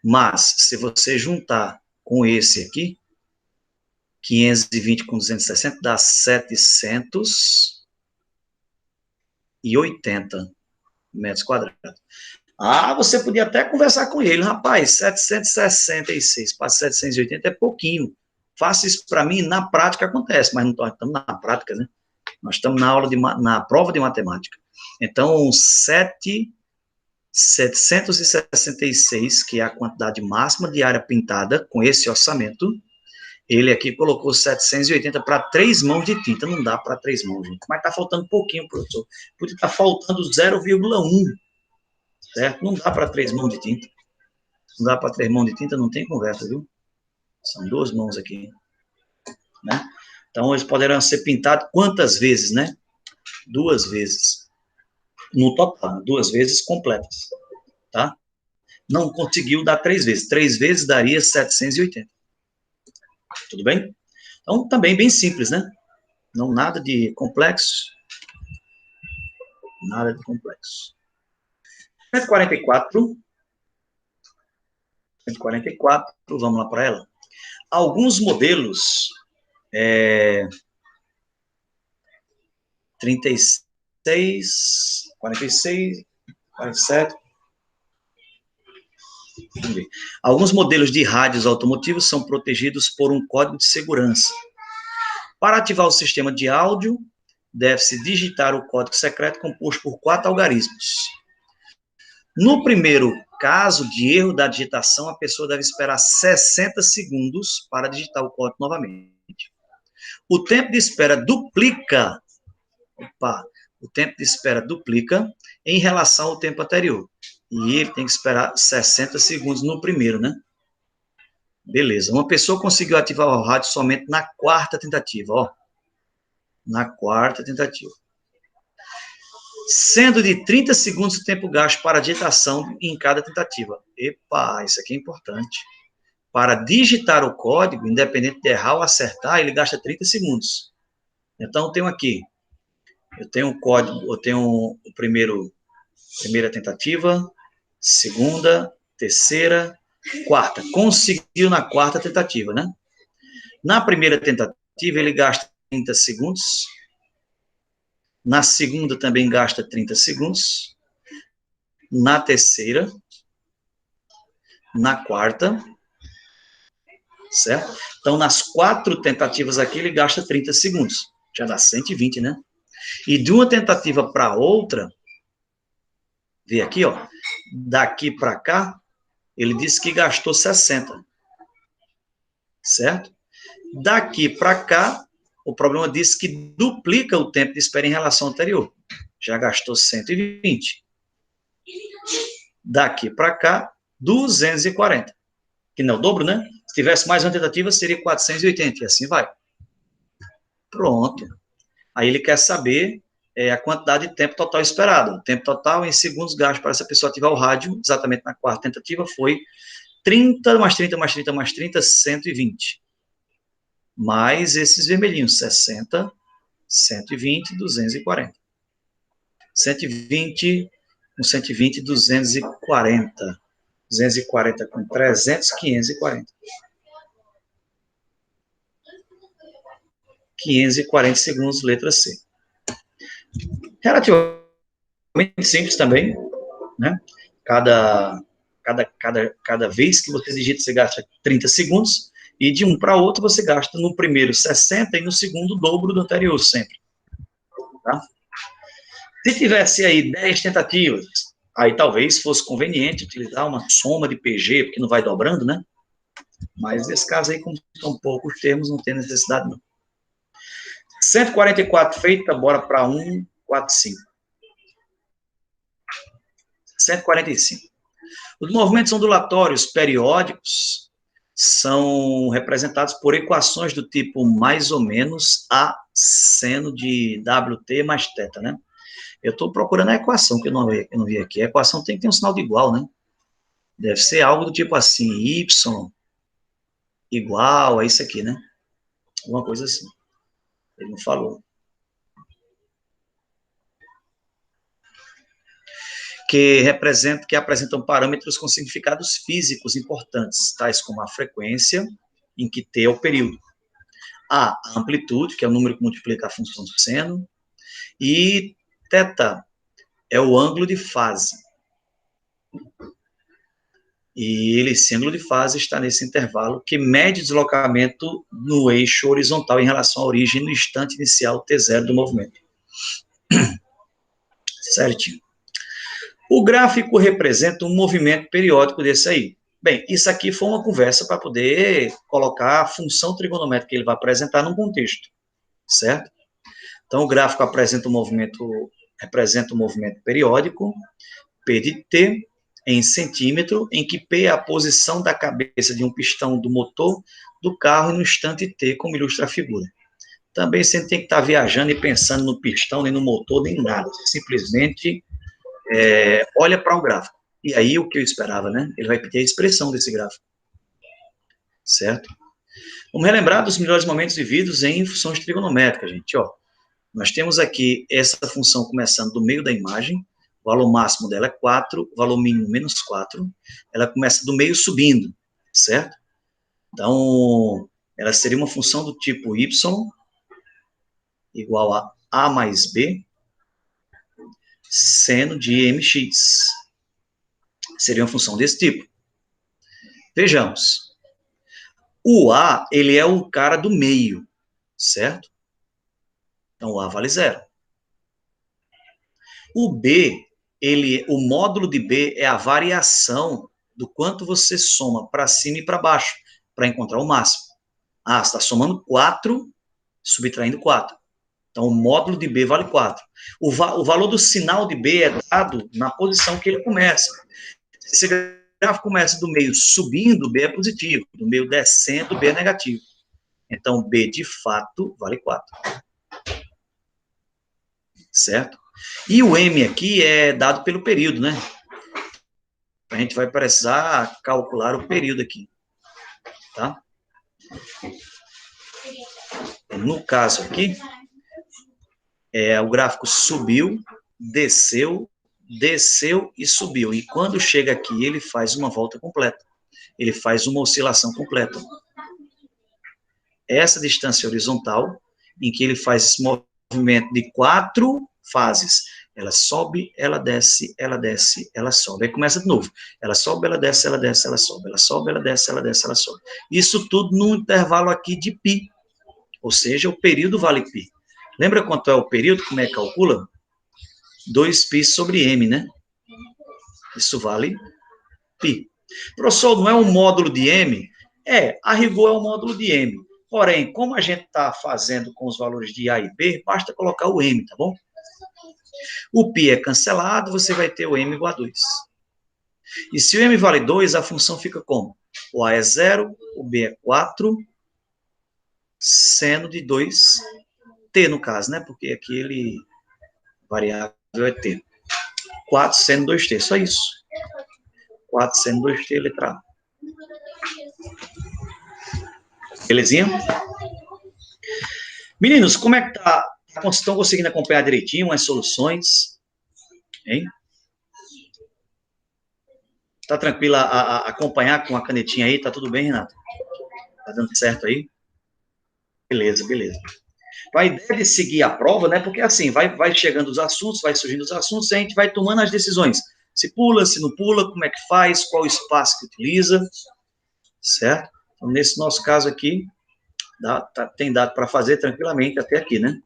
Mas, se você juntar com esse aqui, 520 com 260 dá 780 metros quadrados. Ah, você podia até conversar com ele, rapaz, 766 para 780 é pouquinho. Faça isso para mim, na prática acontece, mas não estamos na prática, né? Nós estamos na prova de matemática. Então, 766, que é a quantidade máxima de área pintada com esse orçamento, ele aqui colocou 780 para 3 mãos de tinta. Não dá para 3 mãos, gente. Mas está faltando pouquinho, professor. Porque está faltando 0,1, certo? Não dá para 3 mãos de tinta. Não dá para 3 mãos de tinta, não tem conversa, viu? São 2 mãos aqui, né? Então, eles poderão ser pintados quantas vezes, né? 2 vezes. No total, 2 vezes completas, tá? Não conseguiu dar 3 vezes. 3 vezes daria 780. Tudo bem? Então, também bem simples, né? Não nada de complexo. Nada de complexo. 144. 144, vamos lá para ela. Alguns modelos, 36, 46, 47. Vamos ver. Alguns modelos de rádios automotivos são protegidos por um código de segurança. Para ativar o sistema de áudio, deve-se digitar o código secreto composto por 4 algarismos. No primeiro caso de erro da digitação, a pessoa deve esperar 60 segundos para digitar o código novamente. O tempo de espera duplica, o tempo de espera duplica em relação ao tempo anterior. E ele tem que esperar 60 segundos no primeiro, né? Beleza. Uma pessoa conseguiu ativar o rádio somente na 4ª tentativa, ó. Na 4ª tentativa. Sendo de 30 segundos o tempo gasto para a digitação em cada tentativa. Epa, isso aqui é importante. Para digitar o código, independente de errar ou acertar, ele gasta 30 segundos. Então, tenho aqui Eu tenho um código, eu tenho o primeira tentativa, segunda, terceira, quarta. Conseguiu na quarta tentativa, né? Na primeira tentativa, ele gasta 30 segundos. Na segunda, também gasta 30 segundos. Na terceira. Na quarta. Certo? Então, nas 4 tentativas aqui, ele gasta 30 segundos. Já dá 120, né? E de uma tentativa para outra, vê aqui, ó, daqui para cá, ele disse que gastou 60. Certo? Daqui para cá, o problema disse que duplica o tempo de espera em relação ao anterior. Já gastou 120. Daqui para cá, 240. Que não é o dobro, né? Se tivesse mais uma tentativa, seria 480. E assim vai. Pronto. Aí ele quer saber a quantidade de tempo total esperado. O tempo total em segundos gastos para essa pessoa ativar o rádio, exatamente na quarta tentativa, foi 30 mais 30 mais 30 mais 30, 120. Mais esses vermelhinhos, 60, 120, 240. 120, com 120, 240. 240 com 300, 540. 540 segundos, letra C. Relativamente simples também, né? Cada vez que você digita, você gasta 30 segundos, e de um para outro você gasta no primeiro 60 e no segundo o dobro do anterior, sempre. Tá? Se tivesse aí 10 tentativas, aí talvez fosse conveniente utilizar uma soma de PG, porque não vai dobrando, né? Mas nesse caso aí, como são poucos termos, não tem necessidade não. 144 feita, bora para 145. 145. Os movimentos ondulatórios periódicos são representados por equações do tipo mais ou menos A seno de WT mais θ, né? Eu estou procurando a equação, que eu não vi aqui. A equação tem que ter um sinal de igual, né? Deve ser algo do tipo assim, y igual a isso aqui, né? Alguma coisa assim. Ele não falou. Que apresentam parâmetros com significados físicos importantes, tais como a frequência, em que T é o período. A amplitude, que é o número que multiplica a função do seno, e θ é o ângulo de fase. E esse ângulo de fase está nesse intervalo que mede o deslocamento no eixo horizontal em relação à origem no instante inicial T0 do movimento. Certinho. O gráfico representa um movimento periódico desse aí. Bem, isso aqui foi uma conversa para poder colocar a função trigonométrica que ele vai apresentar num contexto, certo? Então, o gráfico representa um movimento periódico, P de T, em centímetro, em que P é a posição da cabeça de um pistão do motor do carro no instante T, como ilustra a figura. Também você não tem que estar viajando e pensando no pistão, nem no motor, nem nada. Simplesmente olha para o gráfico. E aí, o que eu esperava, né? Ele vai pedir a expressão desse gráfico. Certo? Vamos relembrar dos melhores momentos vividos em funções trigonométricas, gente. Ó, nós temos aqui essa função começando do meio da imagem, o valor máximo dela é 4, o valor mínimo menos 4. Ela começa do meio subindo, certo? Então, ela seria uma função do tipo y igual a A mais B, seno de mx. Seria uma função desse tipo. Vejamos. O A, ele é o cara do meio, certo? Então, o A vale 0. O B, o módulo de B é a variação do quanto você soma para cima e para baixo, para encontrar o máximo. Ah, você está somando 4, subtraindo 4. Então, o módulo de B vale 4. O valor do sinal de B é dado na posição que ele começa. Se esse gráfico começa do meio subindo, B é positivo. Do meio descendo, B é negativo. Então, B, de fato, vale 4. Certo? E o M aqui é dado pelo período, né? A gente vai precisar calcular o período aqui. Tá? No caso aqui, O gráfico subiu, desceu, desceu e subiu. E quando chega aqui, ele faz uma volta completa. Ele faz uma oscilação completa. Essa distância horizontal, em que ele faz esse movimento de 4 fases. Ela sobe, ela desce, ela desce, ela sobe. Aí começa de novo. Ela sobe, ela desce, ela desce, ela sobe. Ela sobe, ela desce, ela desce, ela sobe. Isso tudo num intervalo aqui de π. Ou seja, o período vale π. Lembra quanto é o período? Como é que calcula? 2π sobre m, né? Isso vale π. Professor, não é um módulo de m? A rigor é um módulo de m. Porém, como a gente está fazendo com os valores de A e B, basta colocar o m, tá bom? O π é cancelado, você vai ter o m igual a 2. E se o m vale 2, a função fica como? O A é 0, o B é 4, seno de 2, t no caso, né? Porque aquele variável é t. 4 seno 2t, só isso. 4 seno 2t, letra A. Belezinha? Meninos, como é que tá? Estão conseguindo acompanhar direitinho as soluções? Hein? Tá tranquila a acompanhar com a canetinha aí? Tá tudo bem, Renato? Tá dando certo aí? Beleza, beleza. A ideia de seguir a prova, né? Porque assim, vai chegando os assuntos, vai surgindo os assuntos, e a gente vai tomando as decisões. Se pula, se não pula, como é que faz, qual o espaço que utiliza, certo? Então, nesse nosso caso aqui, tem dado para fazer tranquilamente até aqui, né?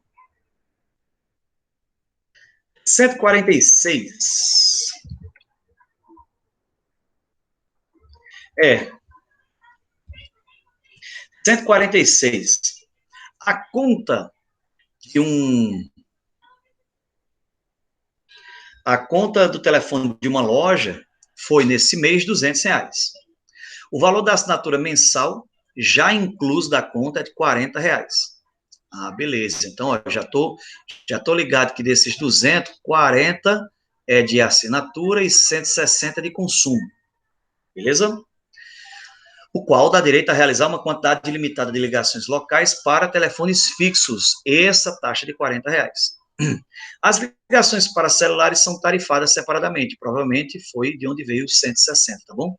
146. 146. A conta de A conta do telefone de uma loja foi, nesse mês, R$200. O valor da assinatura mensal, já incluso da conta, é de R$40. Ah, beleza. Então, ó, já tô ligado que desses 200, 40 é de assinatura e 160 de consumo. Beleza? O qual dá direito a realizar uma quantidade limitada de ligações locais para telefones fixos. Essa taxa de R$40. As ligações para celulares são tarifadas separadamente. Provavelmente foi de onde veio os 160, tá bom?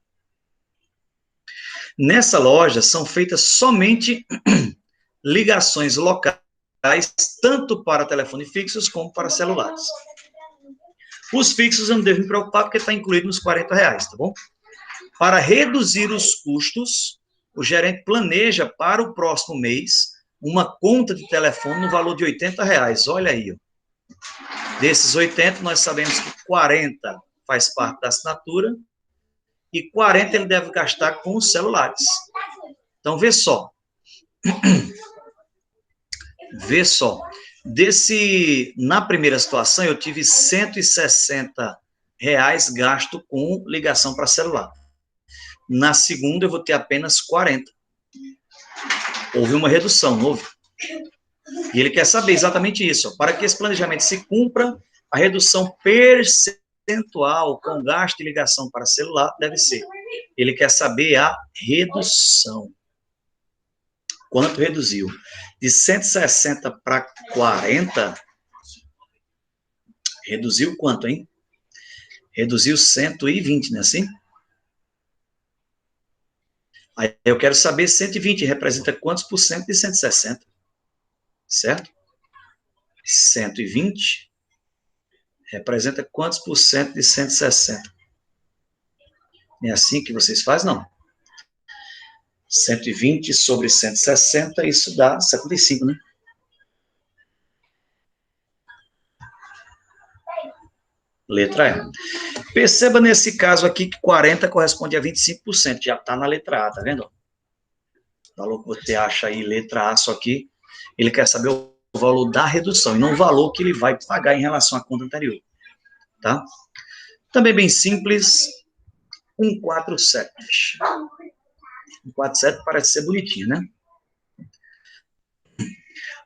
Nessa loja são feitas somente ligações locais, tanto para telefones fixos como para celulares. Os fixos eu não devo me preocupar porque está incluído nos R$40, tá bom? Para reduzir os custos, o gerente planeja para o próximo mês uma conta de telefone no valor de R$80. Olha aí, ó. Desses 80, nós sabemos que 40 faz parte da assinatura e 40 ele deve gastar com os celulares. Então, vê só. Vê só. Na primeira situação, eu tive R$160 gasto com ligação para celular. Na segunda, eu vou ter apenas 40. Houve uma redução, não houve? E ele quer saber exatamente isso. Para que esse planejamento se cumpra, a redução percentual com gasto de ligação para celular deve ser. Ele quer saber a redução. Quanto reduziu? De 160 para 40, reduziu quanto, hein? Reduziu 120, não é assim? Aí eu quero saber 120 representa quantos por cento de 160? Certo? 120 representa quantos por cento de 160? É assim que vocês fazem? Não. 120 sobre 160, isso dá 75, né? Letra E. Perceba nesse caso aqui que 40 corresponde a 25%, já está na letra A, tá vendo? O valor que você acha aí, letra A, só que ele quer saber o valor da redução, e não o valor que ele vai pagar em relação à conta anterior, tá? Também bem simples, 147. 147 parece ser bonitinho, né?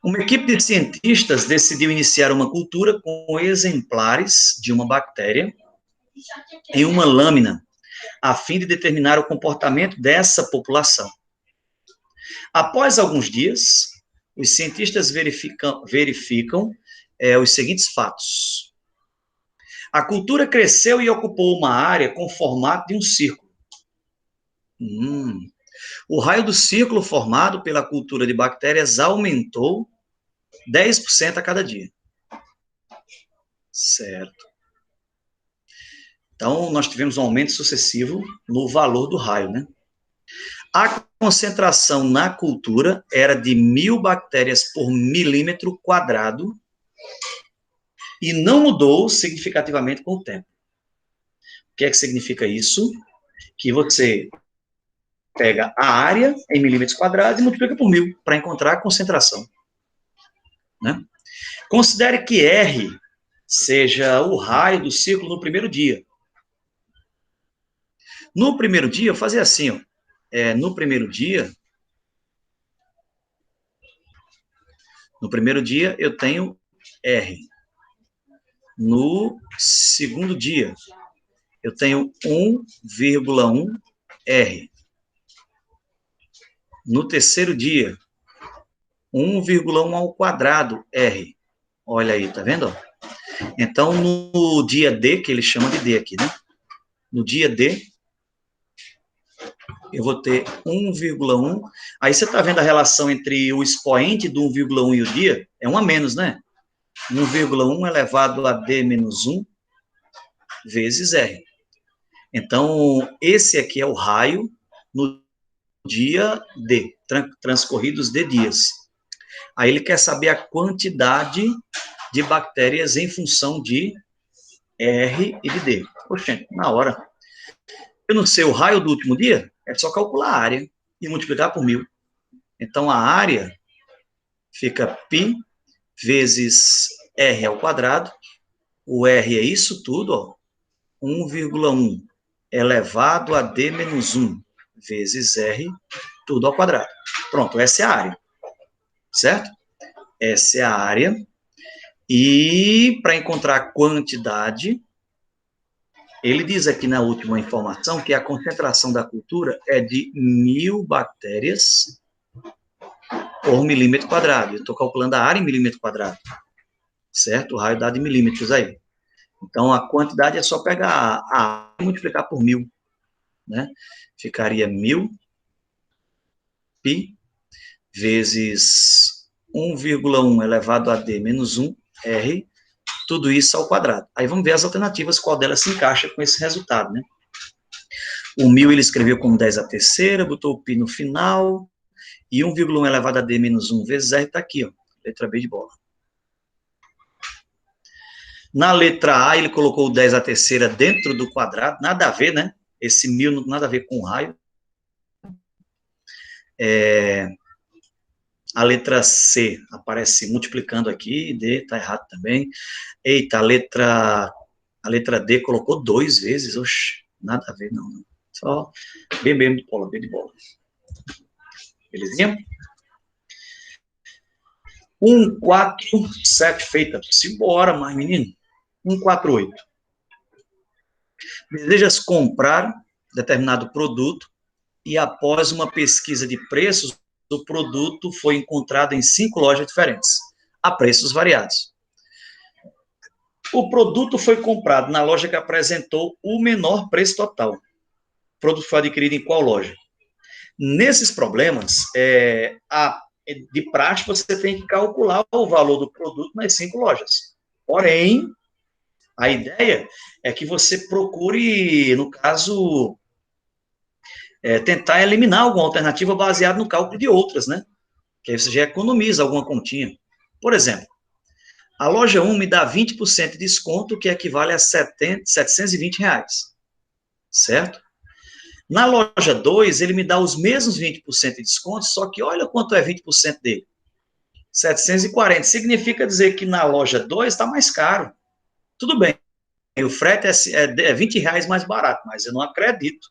Uma equipe de cientistas decidiu iniciar uma cultura com exemplares de uma bactéria em uma lâmina, a fim de determinar o comportamento dessa população. Após alguns dias, os cientistas verificam os seguintes fatos. A cultura cresceu e ocupou uma área com o formato de um círculo. O raio do círculo formado pela cultura de bactérias aumentou 10% a cada dia. Certo. Então, nós tivemos um aumento sucessivo no valor do raio, né? A concentração na cultura era de 1.000 bactérias por milímetro quadrado e não mudou significativamente com o tempo. O que é que significa isso? Que você pega a área em milímetros quadrados e multiplica por 1.000 para encontrar a concentração. Né? Considere que R seja o raio do círculo no primeiro dia. No primeiro dia, eu fazia assim, ó. No primeiro dia eu tenho R. No segundo dia, eu tenho 1,1 R. No terceiro dia, 1,1 ao quadrado R. Olha aí, tá vendo? Então, no dia D, que eles chamam de D aqui, né? No dia D, eu vou ter 1,1. Aí você está vendo a relação entre o expoente do 1,1 e o dia? É 1 a menos, né? 1,1 elevado a D menos 1 vezes R. Então, esse aqui é o raio no dia D, transcorridos D dias. Aí ele quer saber a quantidade de bactérias em função de R e de D. Poxa, na hora. Eu não sei o raio do último dia, é só calcular a área e multiplicar por 1.000. Então, a área fica π vezes R ao quadrado. O R é isso tudo, ó. 1,1 elevado a D menos 1 vezes R, tudo ao quadrado. Pronto, essa é a área. Certo? Essa é a área. E para encontrar a quantidade, ele diz aqui na última informação que a concentração da cultura é de 1.000 bactérias por milímetro quadrado. Eu estou calculando a área em milímetro quadrado. Certo? O raio dado em milímetros aí. Então, a quantidade é só pegar a área e multiplicar por 1.000. Né? Ficaria 1.000 π vezes 1,1 elevado a D menos 1, R, tudo isso ao quadrado. Aí vamos ver as alternativas, qual delas se encaixa com esse resultado, né? O 1.000 ele escreveu como 10 a terceira, botou o π no final, e 1,1 elevado a D menos 1 vezes R está aqui, ó, letra B de bola. Na letra A, ele colocou o 10 a terceira dentro do quadrado, nada a ver, né? Esse 1.000 não tem nada a ver com o raio. A letra C aparece multiplicando aqui, D está errado também. Eita, a letra D colocou 2 vezes, oxe, nada a ver, não. Só B mesmo de bola, B de bola. Belezinha? 147 feita. Simbora, mas menino. 148. Desejas comprar determinado produto e após uma pesquisa de preços, o produto foi encontrado em 5 lojas diferentes, a preços variados. O produto foi comprado na loja que apresentou o menor preço total. O produto foi adquirido em qual loja? Nesses problemas, de praxe, você tem que calcular o valor do produto nas 5 lojas. Porém, a ideia é que você procure, no caso, tentar eliminar alguma alternativa baseada no cálculo de outras, né? Que aí você já economiza alguma continha. Por exemplo, a loja 1 me dá 20% de desconto, que equivale a R$720, certo? Na loja 2, ele me dá os mesmos 20% de desconto, só que olha quanto é 20% dele. 740. Significa dizer que na loja 2 está mais caro. Tudo bem, o frete é R$20 mais barato, mas eu não acredito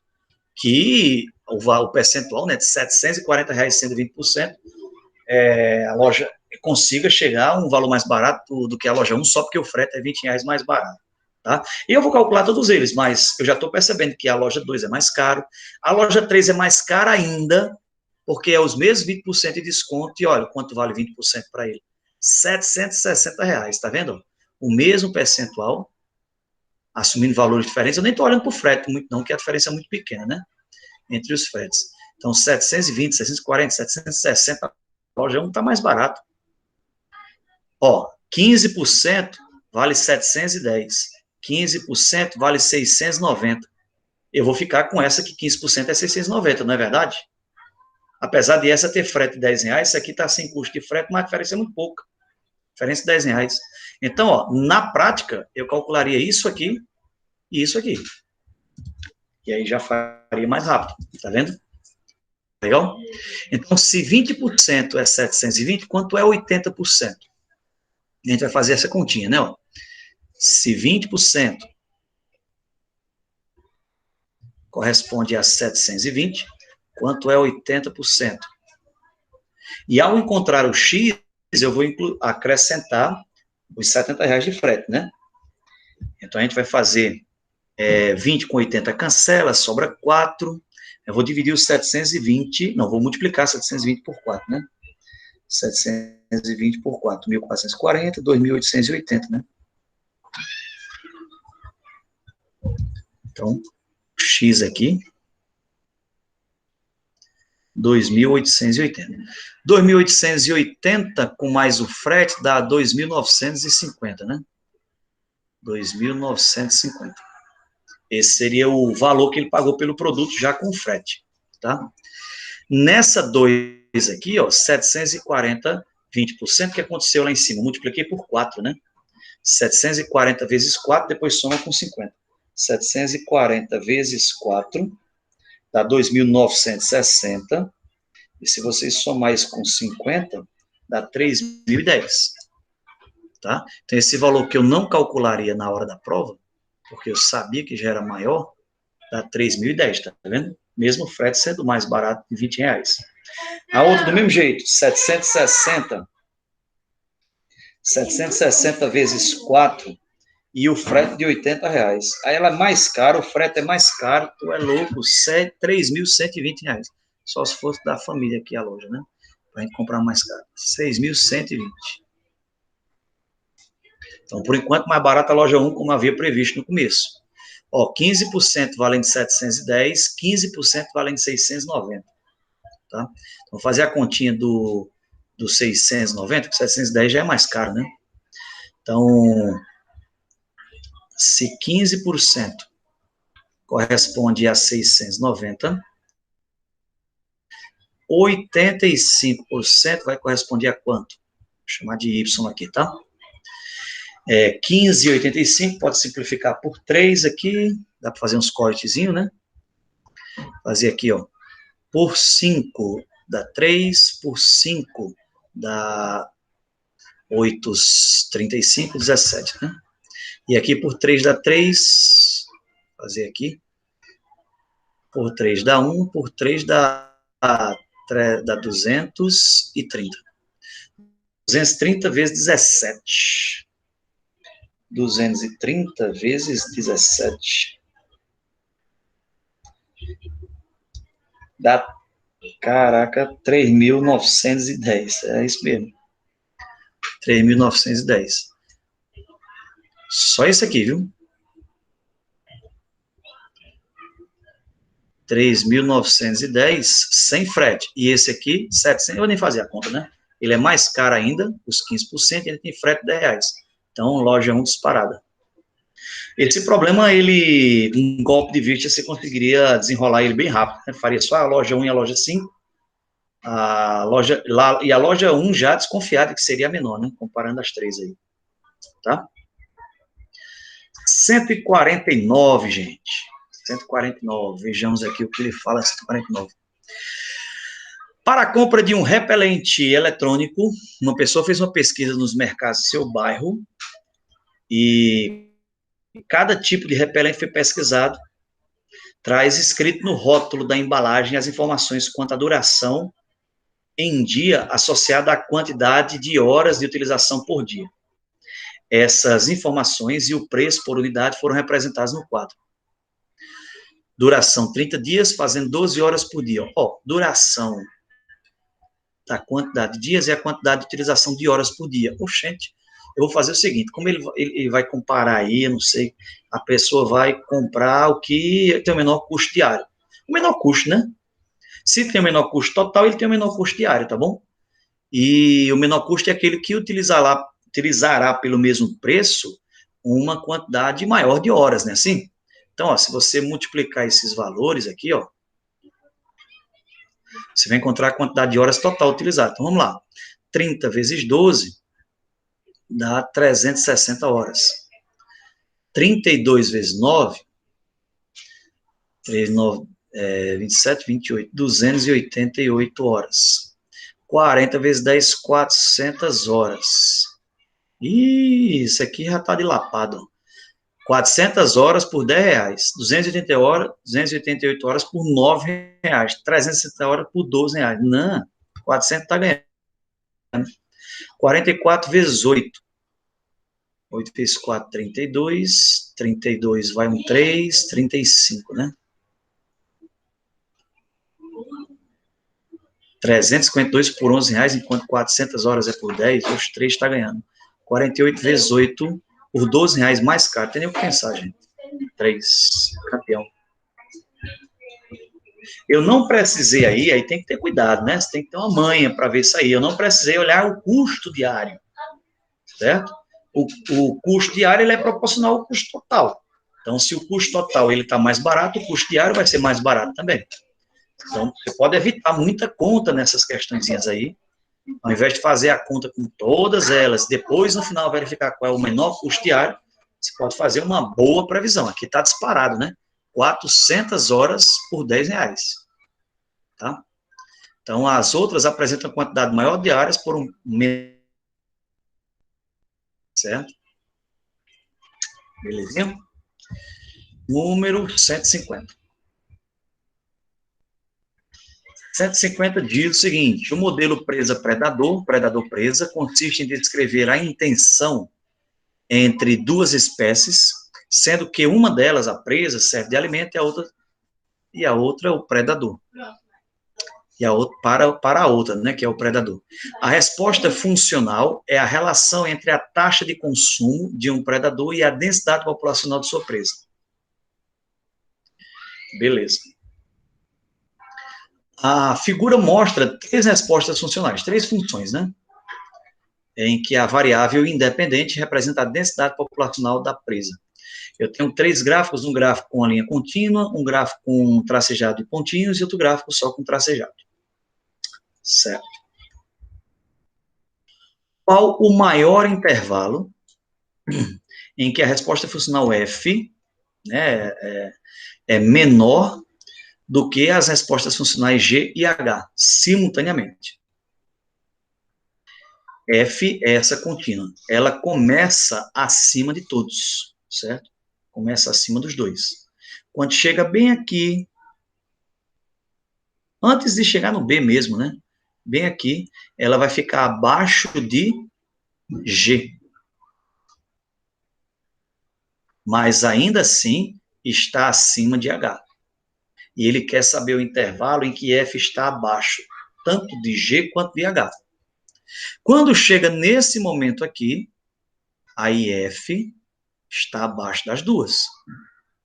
que o percentual, né, de R$740, sendo 20%, a loja consiga chegar a um valor mais barato do que a loja 1, só porque o frete é R$20 mais barato. Tá? E eu vou calcular todos eles, mas eu já estou percebendo que a loja 2 é mais caro, a loja 3 é mais cara ainda, porque é os mesmos 20% de desconto, e olha quanto vale 20% para ele. R$ 760, tá vendo? O mesmo percentual, assumindo valores diferentes. Eu nem estou olhando para o frete muito não, porque a diferença é muito pequena, né? Entre os fretes. Então, 720, 740, 760, a loja 1 está mais barato. Ó, 15% vale 710. 15% vale 690. Eu vou ficar com essa que 15% é 690, não é verdade? Apesar de essa ter frete de R$10, essa aqui está sem custo de frete, mas a diferença é muito pouca. Diferença de R$10. Então, ó, na prática, eu calcularia isso aqui e isso aqui. E aí já faria mais rápido, tá vendo? Legal? Então, se 20% é 720, quanto é 80%? A gente vai fazer essa continha, né? Ó. Se 20% corresponde a 720, quanto é 80%? E ao encontrar o X, eu vou acrescentar os R$70 de frete, né? Então, a gente vai fazer 20 com 80 cancela, sobra 4. Eu vou dividir os 720, não, vou multiplicar 720 por 4, né? 720 por 4, 1.440, 2.880, né? Então, X aqui, 2.880. 2.880 com mais o frete dá 2.950, né? 2.950. Esse seria o valor que ele pagou pelo produto já com frete, tá? Nessa 2 aqui, ó, 740, 20%, que aconteceu lá em cima, multipliquei por 4, né? 740 vezes 4, depois soma com 50. 740 vezes 4 dá 2.960. E se vocês somar isso com 50, dá 3.010. Tá? Então, esse valor que eu não calcularia na hora da prova, porque eu sabia que já era maior, dá 3.010, tá vendo? Mesmo o frete sendo mais barato de R$20. A outra, do mesmo jeito, 760 vezes 4 e o frete de R$80. Aí ela é mais cara, o frete é mais caro, tu é louco, R$3.120. Só se fosse da família aqui a loja, né? Pra gente comprar mais caro. 6.120. Então, por enquanto, mais barata a loja 1, como havia previsto no começo. Ó, 15% valendo 710, 15% valendo 690. Tá? Então, vou fazer a continha do 690, porque 710 já é mais caro, né? Então, se 15% corresponde a 690, 85% vai corresponder a quanto? Vou chamar de Y aqui, tá? 15,85 pode simplificar por 3 aqui, dá para fazer uns cortezinhos, né? Fazer aqui, ó, por 5 dá 3, por 5 dá 8,35, 17, né? E aqui por 3 dá 3, fazer aqui, por 3 dá 1, por 3 dá 230. 230 vezes 17. 230 vezes 17. Dá, caraca, 3.910. É isso mesmo. 3.910. Só isso aqui, viu? 3.910 sem frete. E esse aqui, 700. Eu vou nem fazer a conta, né? Ele é mais caro ainda, os 15%, e ele tem frete de R$10. Então, loja 1 disparada. Esse problema, um golpe de vista, você conseguiria desenrolar ele bem rápido, né? Faria só a loja 1 e a loja 5, e a loja 1 já desconfiada que seria a menor, né? Comparando as 3 aí, tá? 149, gente. 149, vejamos aqui o que ele fala, 149. Para a compra de um repelente eletrônico, uma pessoa fez uma pesquisa nos mercados do seu bairro e cada tipo de repelente foi pesquisado, traz escrito no rótulo da embalagem as informações quanto à duração em dia associada à quantidade de horas de utilização por dia. Essas informações e o preço por unidade foram representados no quadro. Duração 30 dias, fazendo 12 horas por dia. Ó, duração da quantidade de dias e a quantidade de utilização de horas por dia. Oxente, eu vou fazer o seguinte, como ele vai comparar aí, eu não sei, a pessoa vai comprar o que tem o menor custo diário. O menor custo, né? Se tem o menor custo total, ele tem o menor custo diário, tá bom? E o menor custo é aquele que utilizará pelo mesmo preço uma quantidade maior de horas, né? Assim? Então, ó, se você multiplicar esses valores aqui, ó, você vai encontrar a quantidade de horas total utilizada. Então, vamos lá. 30 vezes 12 dá 360 horas. 32 vezes 9, 3, 9, 27, 28, 288 horas. 40 vezes 10, 400 horas. Ih, isso aqui já está dilapado. 400 horas por R$10, 288 horas por R$9, 360 horas por R$12. Não, 400 está ganhando. 44 vezes 8. 8 vezes 4, 32. 32 vai um 3, 35, né? 352 por R$11, enquanto 400 horas é por 10, os 3 está ganhando. 48 vezes 8 por R$12 mais caro. Tem nem o que pensar, gente. 3, campeão. Eu não precisei aí tem que ter cuidado, né? Você tem que ter uma manha para ver isso aí. Eu não precisei olhar o custo diário, certo? O custo diário ele é proporcional ao custo total. Então, se o custo total ele está mais barato, o custo diário vai ser mais barato também. Então, você pode evitar muita conta nessas questõezinhas aí, ao invés de fazer a conta com todas elas, depois no final verificar qual é o menor custo diário, você pode fazer uma boa previsão. Aqui está disparado, né? 400 horas por R$10. Tá? Então, as outras apresentam quantidade maior de áreas por um mês, certo? Belezinha? Número 150. 150 diz o seguinte: o modelo presa-predador, predador-presa, consiste em descrever a intenção entre duas espécies, sendo que uma delas, a presa, serve de alimento e a outra é o predador. E a outra, para a outra, né, que é o predador. A resposta funcional é a relação entre a taxa de consumo de um predador e a densidade populacional de sua presa. Beleza. A figura mostra 3 respostas funcionais, 3 funções, né? Em que a variável independente representa a densidade populacional da presa. Eu tenho 3 gráficos, um gráfico com a linha contínua, um gráfico com tracejado de pontinhos e outro gráfico só com tracejado. Certo. Qual o maior intervalo em que a resposta funcional F, né, é menor do que as respostas funcionais G e H, simultaneamente? F é essa contínua. Ela começa acima de todos, certo? Começa acima dos dois. Quando chega bem aqui, antes de chegar no B mesmo, né? Bem aqui, ela vai ficar abaixo de G. Mas ainda assim, está acima de H. E ele quer saber o intervalo em que F está abaixo, tanto de G quanto de H. Quando chega nesse momento aqui, aí F está abaixo das duas,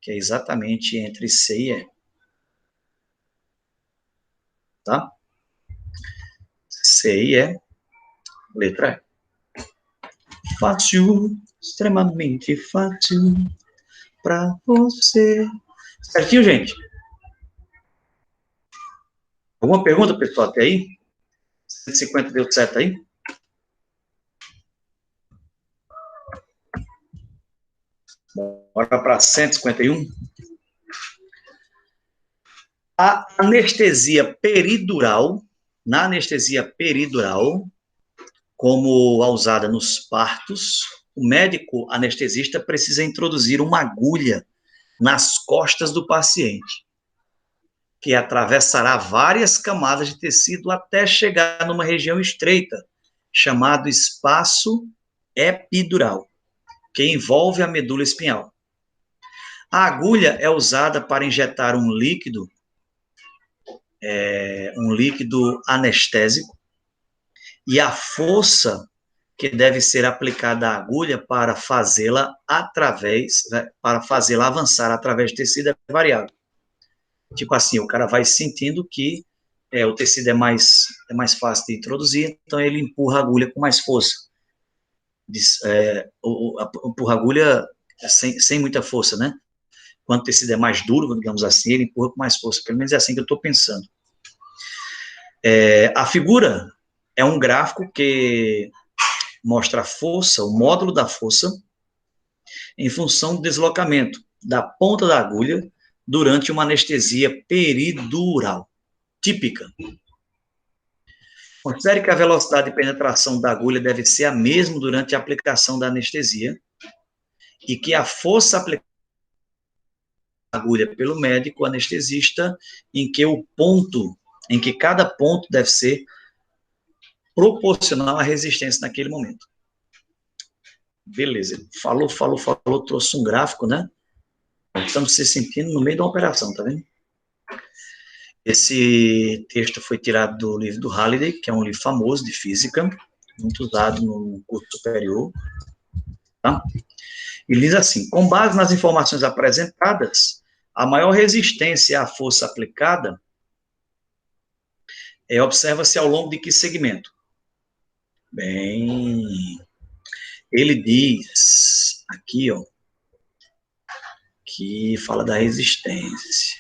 que é exatamente entre C e E. Tá? C e E, letra E. Fácil, extremamente fácil para você. Certinho, gente? Alguma pergunta, pessoal, até aí? 150 deu certo aí? Bora para 151. A anestesia peridural, na anestesia peridural, como a usada nos partos, o médico anestesista precisa introduzir uma agulha nas costas do paciente, que atravessará várias camadas de tecido até chegar numa região estreita, chamado espaço epidural, que envolve a medula espinhal. A agulha é usada para injetar um líquido anestésico, e a força que deve ser aplicada à agulha para fazê-la avançar através do tecido é variável. Tipo assim, o cara vai sentindo que o tecido é mais fácil de introduzir, então ele empurra a agulha com mais força. Empurra a agulha sem muita força, né? Quando o tecido é mais duro, digamos assim, ele empurra com mais força. Pelo menos é assim que eu estou pensando. A figura é um gráfico que mostra a força, o módulo da força, em função do deslocamento da ponta da agulha durante uma anestesia peridural típica. Considere que a velocidade de penetração da agulha deve ser a mesma durante a aplicação da anestesia e que a força aplicada à agulha pelo médico anestesista, em que cada ponto deve ser proporcional à resistência naquele momento. Beleza, falou, trouxe um gráfico, né? Estamos se sentindo no meio de uma operação, tá vendo? Esse texto foi tirado do livro do Halliday, que é um livro famoso de física, muito usado no curso superior, tá? Ele diz assim: com base nas informações apresentadas, a maior resistência à força aplicada observa-se ao longo de que segmento? Bem, ele diz aqui, ó, que fala da resistência.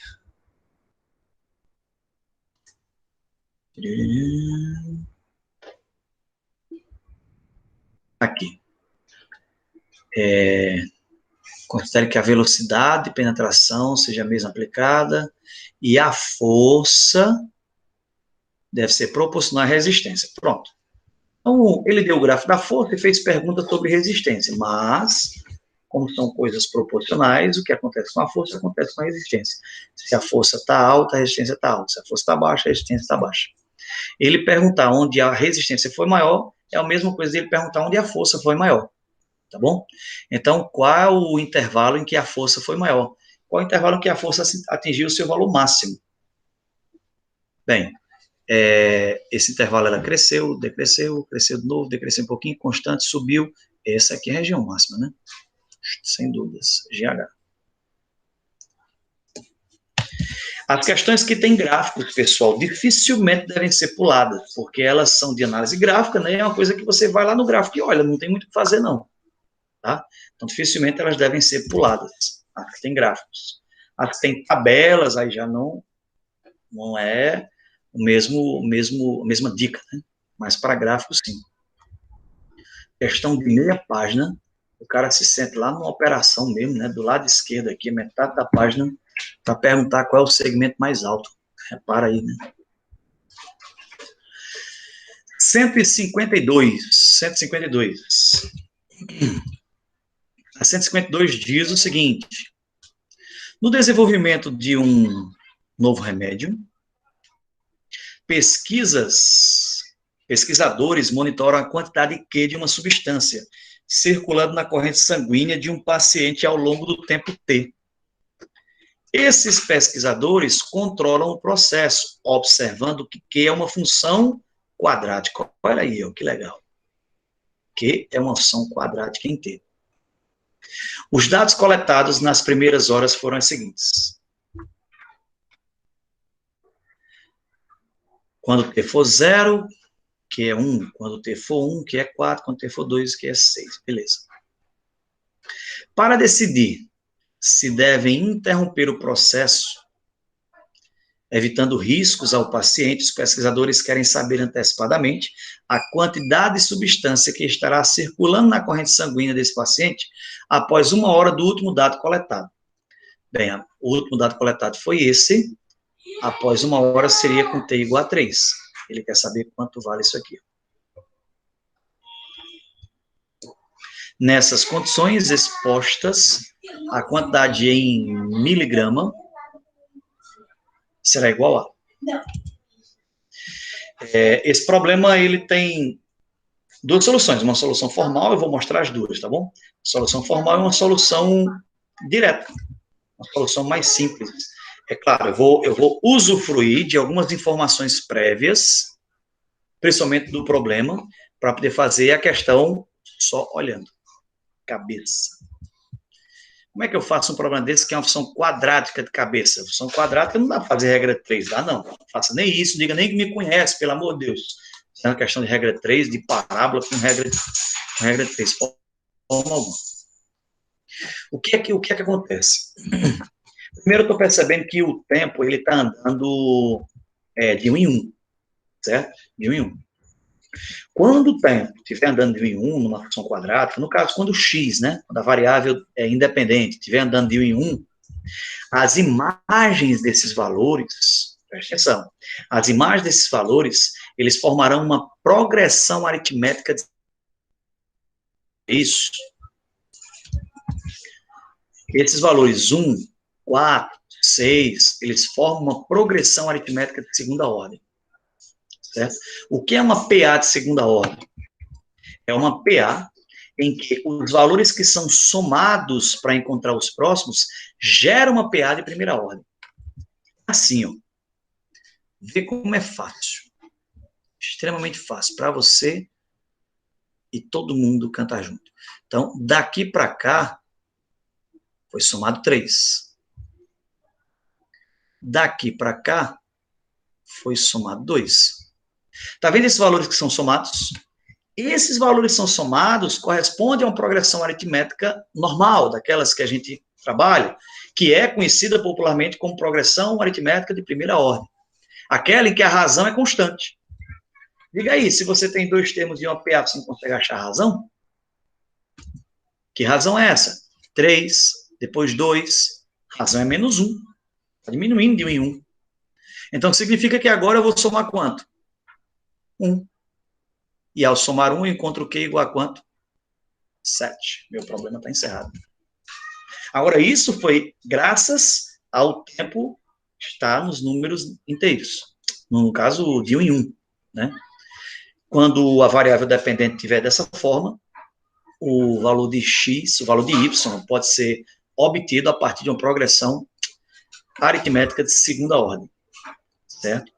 Aqui. Considere que a velocidade de penetração seja a mesma aplicada e a força deve ser proporcional à resistência. Pronto. Então, ele deu o gráfico da força e fez perguntas sobre resistência, mas, como são coisas proporcionais, o que acontece com a força acontece com a resistência. Se a força está alta, a resistência está alta. Se a força está baixa, a resistência está baixa. Ele perguntar onde a resistência foi maior é a mesma coisa de ele perguntar onde a força foi maior. Tá bom? Então, qual o intervalo em que a força foi maior? Qual o intervalo em que a força atingiu o seu valor máximo? Bem, esse intervalo ela cresceu, decresceu, cresceu de novo, decresceu um pouquinho, constante, subiu. Essa aqui é a região máxima, né? Sem dúvidas, GH. As questões que têm gráficos, pessoal, dificilmente devem ser puladas, porque elas são de análise gráfica, né? É uma coisa que você vai lá no gráfico e olha, não tem muito o que fazer, não. Tá? Então, dificilmente elas devem ser puladas. As que têm gráficos. As que têm tabelas, aí já não é a mesma dica, né? Mas para gráficos, sim. Questão de meia página, o cara se sente lá numa operação mesmo, né? Do lado esquerdo aqui, metade da página, para perguntar qual é o segmento mais alto. Repara aí, né? 152. A 152 diz o seguinte: no desenvolvimento de um novo remédio, pesquisadores monitoram a quantidade Q de uma substância circulando na corrente sanguínea de um paciente ao longo do tempo T. Esses pesquisadores controlam o processo, observando que Q é uma função quadrática. Olha aí, ó, que legal. Q é uma função quadrática em T. Os dados coletados nas primeiras horas foram os seguintes. Quando T for 0, que é 1. Quando T for 1, que é 4. Quando T for 2, que é 6. Beleza. Para decidir se devem interromper o processo, evitando riscos ao paciente, os pesquisadores querem saber antecipadamente a quantidade de substância que estará circulando na corrente sanguínea desse paciente após 1 hora do último dado coletado. Bem, o último dado coletado foi esse. Após 1 hora seria com T igual a 3. Ele quer saber quanto vale isso aqui. Nessas condições expostas, a quantidade em miligrama será igual a... Não. Esse problema, ele tem 2 soluções. Uma solução formal, eu vou mostrar as 2, tá bom? A solução formal é uma solução direta, uma solução mais simples. É claro, eu vou usufruir de algumas informações prévias principalmente do problema, para poder fazer a questão só olhando. Cabeça. Como é que eu faço um problema desse que é uma função quadrática de cabeça? Função quadrática não dá para fazer regra 3, dá não. Não faça nem isso, diga nem que me conhece, pelo amor de Deus. Isso é uma questão de regra 3, de parábola com regra 3. Forma alguma. O que é que acontece? Primeiro, eu estou percebendo que o tempo ele está andando de 1 em 1, certo? De 1 em 1. Quando o tempo estiver andando de 1 em 1, numa função quadrática, no caso, quando o x, né, quando a variável é independente, estiver andando de 1 em 1, as imagens desses valores, presta atenção, as imagens desses valores, eles formarão uma progressão aritmética de isso. Esses valores 1, 4, 6, eles formam uma progressão aritmética de segunda ordem. Certo? O que é uma PA de segunda ordem? É uma PA em que os valores que são somados para encontrar os próximos geram uma PA de primeira ordem. Assim, ó. Vê como é fácil. Extremamente fácil para você e todo mundo cantar junto. Então, daqui para cá, foi somado 3. Daqui para cá, foi somado 2. Tá vendo esses valores que são somados? Esses valores são somados, correspondem a uma progressão aritmética normal, daquelas que a gente trabalha, que é conhecida popularmente como progressão aritmética de primeira ordem. Aquela em que a razão é constante. Diga aí, se você tem 2 termos de uma PA, você não consegue achar a razão? Que razão é essa? 3, depois 2, razão é menos 1. Está diminuindo de 1 em 1. Então, significa que agora eu vou somar quanto? 1. E ao somar 1, eu encontro o que igual a quanto? 7. Meu problema está encerrado. Agora, isso foi graças ao tempo estar nos números inteiros. No caso, de 1 em 1. Né? Quando a variável dependente estiver dessa forma, o valor de x, o valor de y, pode ser obtido a partir de uma progressão aritmética de segunda ordem. Certo?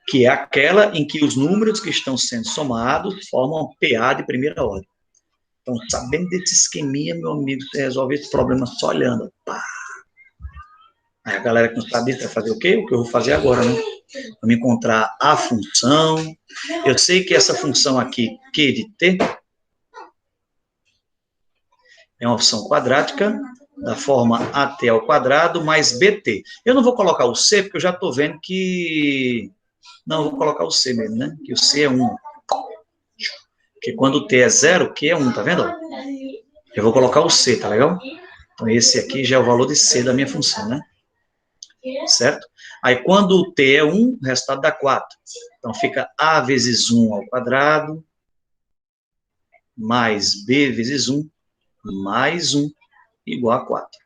Que é aquela em que os números que estão sendo somados formam PA de primeira ordem. Então, sabendo desse esqueminha, meu amigo, você resolve esse problema só olhando. Pá. Aí a galera que não sabe isso vai fazer o quê? O que eu vou fazer agora, né? Vamos encontrar a função. Eu sei que essa função aqui, Q de t, é uma função quadrática da forma at ao quadrado mais bt. Eu não vou colocar o c, porque eu já estou vendo que... Não, eu vou colocar o c mesmo, né? Que o c é 1. Porque quando o t é 0, Q é 1, tá vendo? Eu vou colocar o c, tá legal? Então, esse aqui já é o valor de c da minha função, né? Certo? Aí, quando o t é 1, o resultado dá 4. Então, fica a vezes 1 ao quadrado, mais b vezes 1, mais 1, igual a 4.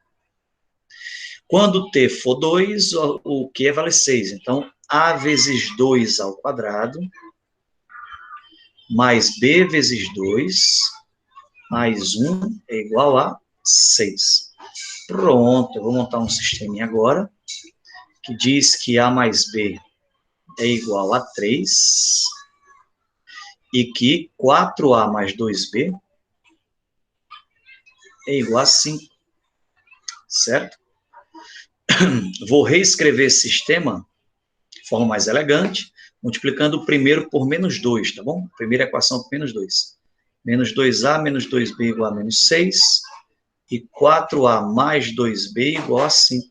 Quando t for 2, o q vale 6. Então, a vezes 2 ao quadrado, mais b vezes 2, mais 1 é igual a 6. Pronto, eu vou montar um sisteminha agora, que diz que A mais B é igual a 3, e que 4A mais 2B é igual a 5, certo? Vou reescrever esse sistema de forma mais elegante, multiplicando o primeiro por menos 2, tá bom? Primeira equação por menos 2. Menos 2A menos 2B igual a menos 6, e 4A mais 2B igual a 5.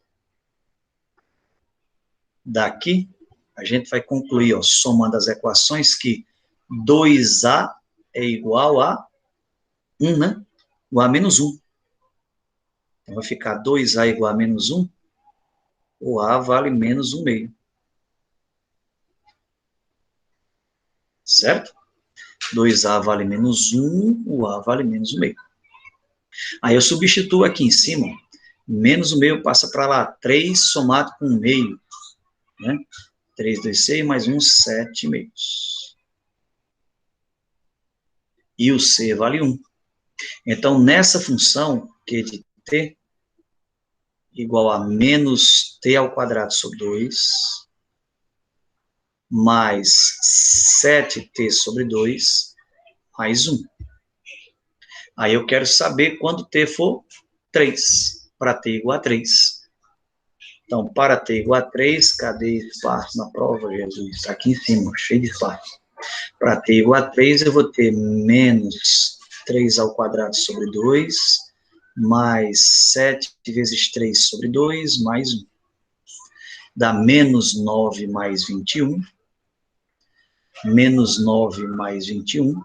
Daqui, a gente vai concluir, ó, somando as equações, que 2A é igual a 1, né? Igual a menos 1. Então, vai ficar 2A igual a menos 1, o A vale menos 1 meio. Certo? 2A vale menos 1, o A vale menos 1 meio. Aí eu substituo aqui em cima, menos 1 meio passa para lá, 3 somado com 1 meio, né? 3, 2, 6, mais 1, 7 meios. E o C vale 1. Então, nessa função, Q de t igual a menos t ao quadrado sobre 2, mais 7t sobre 2, mais 1. Aí eu quero saber quando t for 3, para t igual a 3. Então, para t igual a 3, cadê espaço na prova, Jesus? Está aqui em cima, cheio de espaço. Para t igual a 3, eu vou ter menos 3 ao quadrado sobre 2, mais 7 vezes 3 sobre 2, mais 1. Dá menos 9 mais 21. Menos 9 mais 21.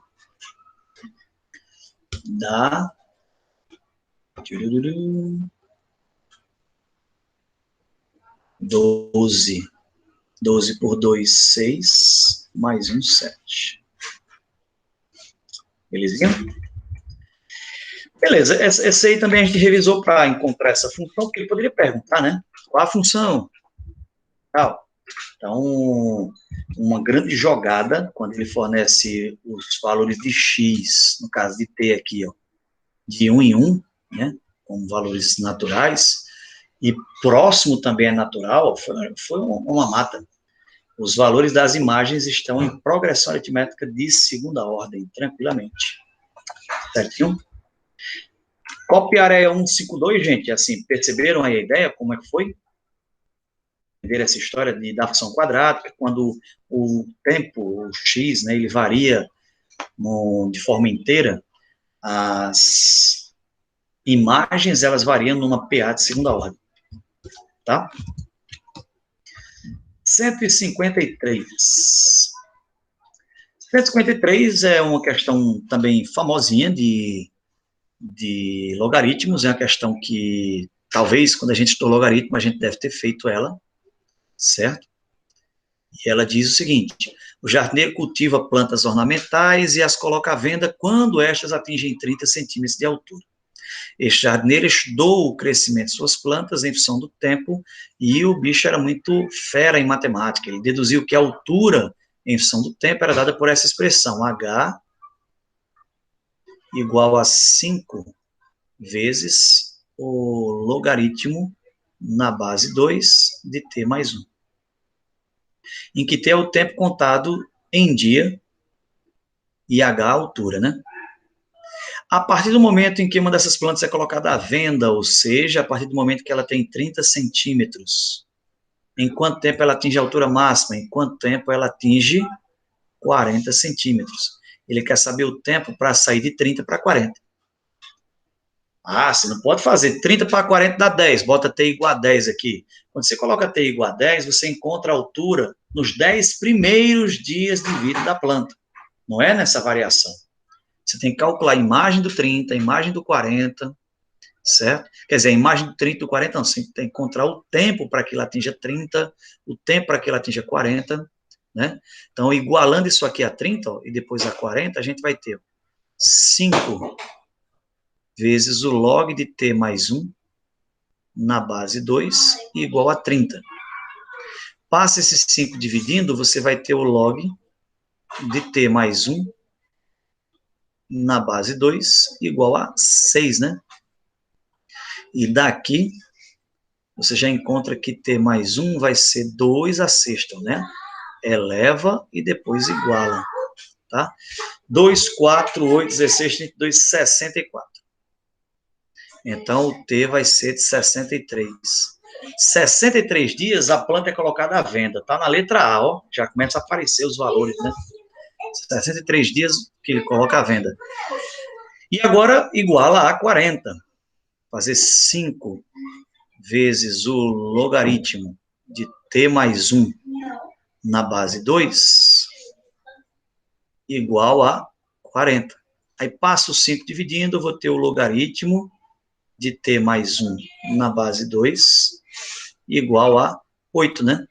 Dá... 12. 12 por 2, 6, mais 1, 7. Belezinha? Beleza, essa aí também a gente revisou para encontrar essa função, porque ele poderia perguntar, né? Qual a função? Tal. Então, uma grande jogada, quando ele fornece os valores de x, no caso de t aqui, ó, de 1 em 1, né? Com valores naturais, e próximo também é natural, foi uma mata. Os valores das imagens estão em progressão aritmética de segunda ordem, tranquilamente. Certinho? Copiar é 152, gente, assim, perceberam aí a ideia, como é que foi? Ver essa história da função quadrática, quando o tempo, o x, né, ele varia de forma inteira, as imagens, elas variam numa PA de segunda ordem, tá? 153. 153 é uma questão também famosinha de logaritmos, é uma questão que, talvez, quando a gente estudou logaritmo, a gente deve ter feito ela, certo? E ela diz o seguinte: o jardineiro cultiva plantas ornamentais e as coloca à venda quando estas atingem 30 centímetros de altura. Este jardineiro estudou o crescimento de suas plantas em função do tempo e o bicho era muito fera em matemática. Ele deduziu que a altura em função do tempo era dada por essa expressão, h igual a 5 vezes o logaritmo na base 2 de t mais 1. Em que t é o tempo contado em dia e h a altura, né? A partir do momento em que uma dessas plantas é colocada à venda, ou seja, a partir do momento que ela tem 30 centímetros, em quanto tempo ela atinge a altura máxima? Em quanto tempo ela atinge 40 centímetros? Ele quer saber o tempo para sair de 30 para 40. Ah, você não pode fazer 30 para 40 dá 10, bota t igual a 10 aqui. Quando você coloca t igual a 10, você encontra a altura nos 10 primeiros dias de vida da planta. Não é nessa variação. Você tem que calcular a imagem do 30, a imagem do 40, certo? Quer dizer, a imagem do 30 e do 40, não, você tem que encontrar o tempo para que ela atinja 30, o tempo para que ela atinja 40, né? Então, igualando isso aqui a 30, ó, e depois a 40, a gente vai ter 5 vezes o log de t mais 1 na base 2 igual a 30. Passa esses 5 dividindo, você vai ter o log de t mais 1 na base 2 igual a 6, né? E daqui, você já encontra que t mais 1 vai ser 2 a sexta, né? Eleva e depois iguala, tá? 2, 4, 8, 16, 32, 64. Então, o t vai ser de 63. 63 dias, a planta é colocada à venda. Tá na letra A, ó. Já começa a aparecer os valores, né? 63 dias que ele coloca à venda. E agora, iguala a 40. Fazer 5 vezes o logaritmo de t mais 1 na base 2 igual a 40. Aí passo o 5 dividindo, eu vou ter o logaritmo de t mais 1 na base 2 igual a 8, né?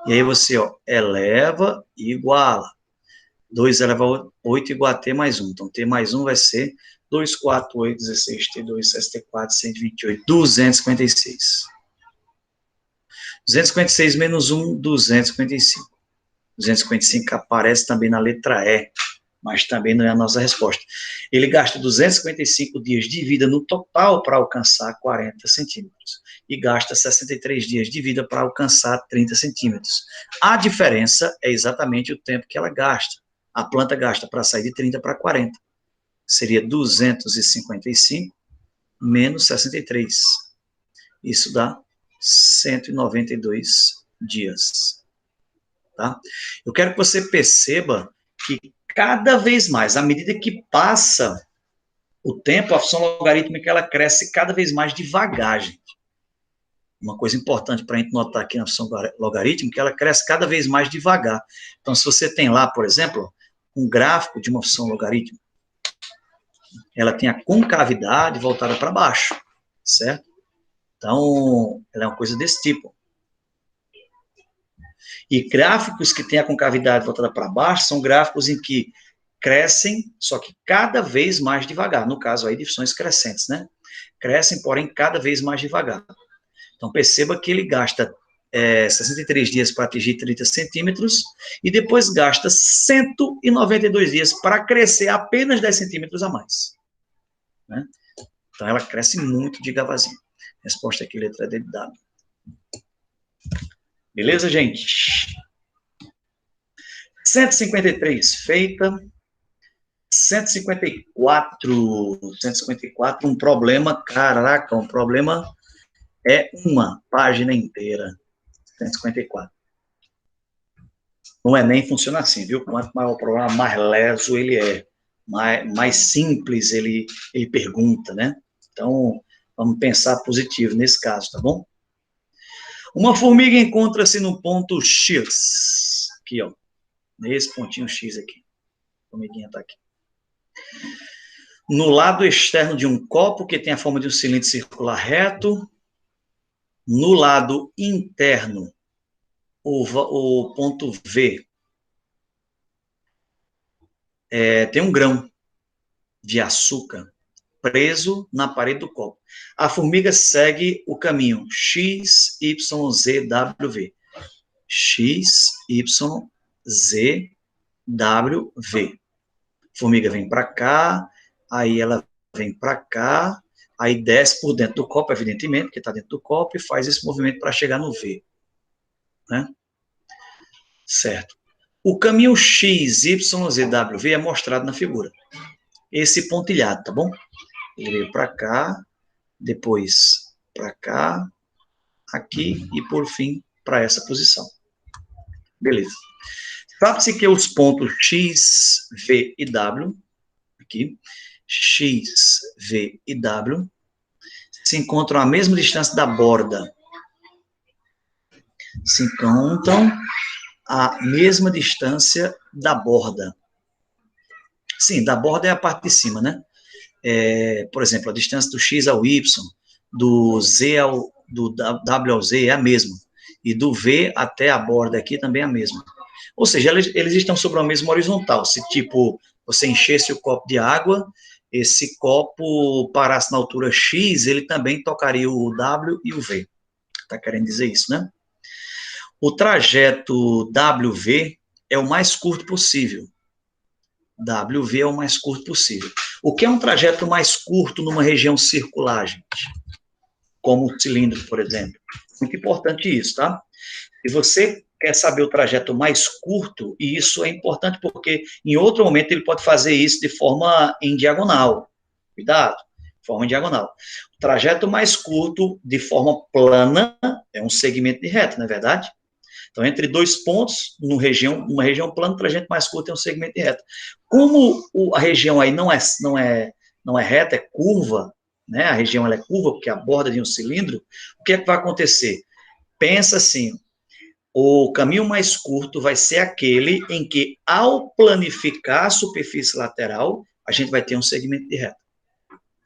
E aí você, ó, eleva e iguala. 2 eleva a 8 igual a t mais 1. Então, t mais 1 vai ser 2, 4, 8, 16, T2, 64, 128, 256. 256 menos 1, 255. 255 aparece também na letra E. mas também não é a nossa resposta. Ele gasta 255 dias de vida no total para alcançar 40 centímetros e gasta 63 dias de vida para alcançar 30 centímetros. A diferença é exatamente o tempo que ela gasta. A planta gasta para sair de 30 para 40. Seria 255 menos 63. Isso dá 192 dias. Tá? Eu quero que você perceba que cada vez mais, à medida que passa o tempo, a função logarítmica ela cresce cada vez mais devagar, gente. Uma coisa importante para a gente notar aqui na função logarítmica, ela cresce cada vez mais devagar. Então, se você tem lá, por exemplo, um gráfico de uma função logarítmica, ela tem a concavidade voltada para baixo, certo? Então, ela é uma coisa desse tipo. E gráficos que têm a concavidade voltada para baixo são gráficos em que crescem, só que cada vez mais devagar. No caso aí de funções crescentes, né? Crescem, porém, cada vez mais devagar. Então, perceba que ele gasta 63 dias para atingir 30 centímetros e depois gasta 192 dias para crescer apenas 10 centímetros a mais. Né? Então, ela cresce muito devagarzinho. Resposta aqui, letra D de W. Beleza, gente? 153, feita. 154, um problema, caraca, um problema é uma página inteira. 154. No Enem funciona assim, viu? Quanto maior o problema, mais leso ele é. Mais simples ele pergunta, né? Então, vamos pensar positivo nesse caso, tá bom? Uma formiga encontra-se no ponto X. Aqui, ó. Nesse pontinho X aqui. A formiguinha tá aqui. No lado externo de um copo que tem a forma de um cilindro circular reto. No lado interno, o ponto V tem um grão de açúcar preso na parede do copo. A formiga segue o caminho X, Y, Z, W, V. X, Y, Z, W, V. A formiga vem para cá, aí ela vem para cá, aí desce por dentro do copo, evidentemente, porque está dentro do copo, e faz esse movimento para chegar no V. Né? Certo. O caminho X, Y, Z, W, V é mostrado na figura. Esse pontilhado, tá bom? Ele veio para cá, depois para cá, aqui e, por fim, para essa posição. Beleza. Sabe-se que os pontos X, V e W, aqui, X, V e W, se encontram à mesma distância da borda. Se encontram à mesma distância da borda. Sim, da borda é a parte de cima, né? Por exemplo, a distância do X ao Y, do W ao Z é a mesma. E do V até a borda aqui também é a mesma. Ou seja, eles estão sobre a mesma horizontal. Se, tipo, você enchesse o copo de água, esse copo parasse na altura X, ele também tocaria o W e o V. Está querendo dizer isso, né? O trajeto WV é o mais curto possível. WV é o mais curto possível. O que é um trajeto mais curto numa região circular, gente? Como o cilindro, por exemplo. Muito importante isso, tá? Se você quer saber o trajeto mais curto, e isso é importante porque em outro momento ele pode fazer isso de forma em diagonal. Cuidado, de forma em diagonal. O trajeto mais curto de forma plana é um segmento de reta, não é verdade? Então, entre dois pontos, numa região plana, o trajeto mais curto é um segmento de reta. Como a região aí não é reta, é curva, né? A região ela é curva, porque é a borda de um cilindro, o que é que vai acontecer? Pensa assim, o caminho mais curto vai ser aquele em que, ao planificar a superfície lateral, a gente vai ter um segmento de reta.